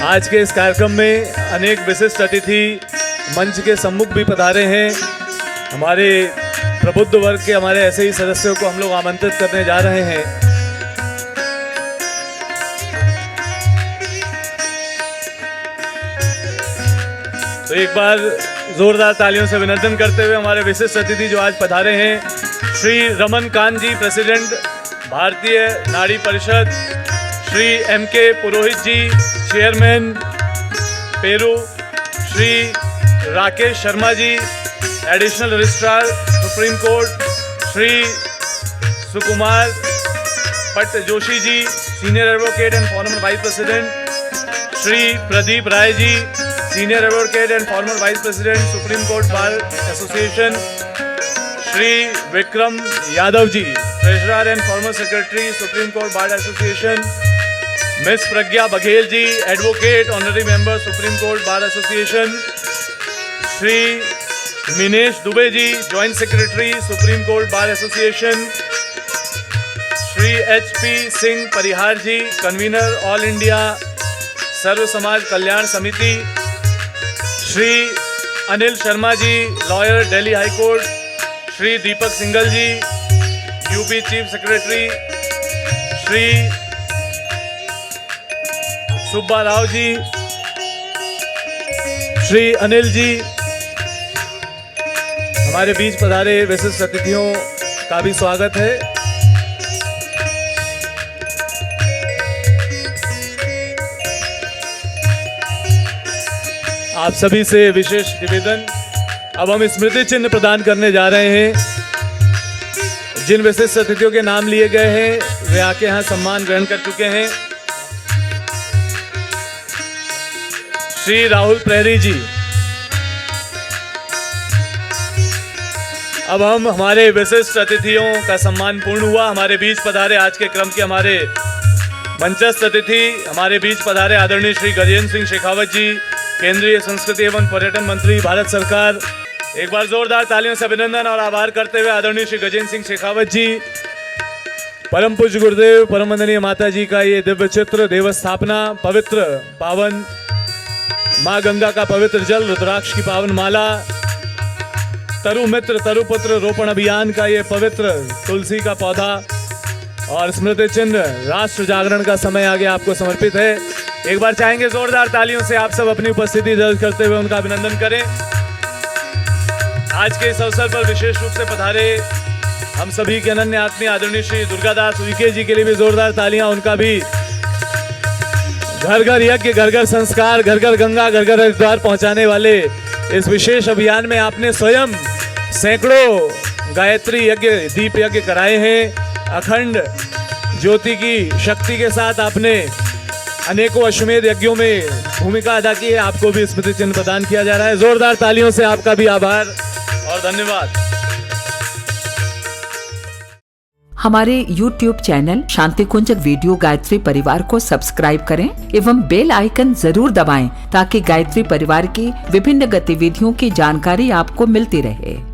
आज के इस कार्यक्रम में अनेक विशिष्ट अतिथि मंच के सम्मुख भी पधारे हैं। हमारे प्रबुद्ध वर्ग के हमारे ऐसे ही सदस्यों को हम लोग आमंत्रित करने जा रहे हैं। तो एक बार जोरदार तालियों से अभिनंदन करते हुए हमारे विशिष्ट अतिथि जो आज पधारे हैं, Shri Raman Kant ji, president Bharatiya Nari Parishad, Shri MK Purohit ji, chairman Peru, Shri Rakesh Sharma ji, additional registrar supreme court, Shri Sukumar Pat Joshi ji, senior advocate and former vice president, Shri Pradeep Rai ji, senior advocate and former vice president supreme court bar association, Shri Vikram Yadav ji, treasurer and former secretary supreme court bar association, miss Pragya Baghel ji, advocate honorary member supreme court bar association, Shri Minesh Dubey ji, joint secretary supreme court bar association, Shri HP Singh Parihar ji, convener all India Sarva Samaj Kalyan Samiti, Shri Anil Sharma ji, lawyer Delhi high court, Shri Deepak Singhal ji, UP chief secretary, Shri Subba Rao ji, Shri Anil ji, हमारे बीच पधारे विशिष्ट अतिथियों का भी स्वागत है। आप सभी से विशेष निवेदन, अब हम स्मृति चिन्ह प्रदान करने जा रहे हैं। जिन विशिष्ट अतिथियों के नाम लिए गए हैं वे आके यहाँ सम्मान ग्रहण कर चुके हैं। श्री राहुल प्रहरी जी, अब हम हमारे विशिष्ट अतिथियों का सम्मान पूर्ण हुआ। हमारे बीच पधारे आज के क्रम के हमारे मंचस्थ अतिथि, हमारे बीच पधारे आदरणीय श्री गजेंद्र सिंह शेखावत जी, केंद्रीय संस्कृति एवं पर्यटन मंत्री भारत सरकार। एक बार जोरदार तालियों से अभिनंदन और आभार करते हुए आदरणीय श्री गजेंद्र सिंह शेखावत जी, परम पूज्य गुरुदेव परम वंदनीय माता जी का ये दिव्य चित्र, देव स्थापना, पवित्र पावन माँ गंगा का पवित्र जल, रुद्राक्ष की पावन माला, तरु मित्र तरुपुत्र रोपण अभियान का ये पवित्र तुलसी का पौधा और स्मृति चिन्ह राष्ट्र जागरण का समय आगे आपको समर्पित है। एक बार चाहेंगे जोरदार तालियों से आप सब अपनी उपस्थिति दर्ज करते हुए उनका अभिनंदन करें। आज के इस अवसर पर विशेष रूप से पधारे हम सभी के अनन्य आत्मीय आदरणीय श्री दुर्गादास उइके जी के लिए भी जोरदार तालियां। उनका भी घर घर यज्ञ, घर घर संस्कार, घर घर गंगा, घर घर हरिद्वार पहुंचाने वाले इस विशेष अभियान में आपने स्वयं सैकड़ों गायत्री यज्ञ, दीप यज्ञ कराए हैं। अखंड ज्योति की शक्ति के साथ आपने अनेकों अश्वमेध यज्ञों में भूमिका अदा की है, आपको भी स्मृति चिन्ह प्रदान किया जा रहा है। जोरदार तालियों से आपका भी आभार और धन्यवाद। हमारे YouTube चैनल शांति कुंज वीडियो गायत्री परिवार को सब्सक्राइब करें एवं बेल आइकन जरूर दबाएं ताकि गायत्री परिवार की विभिन्न गतिविधियों की जानकारी आपको मिलती रहे।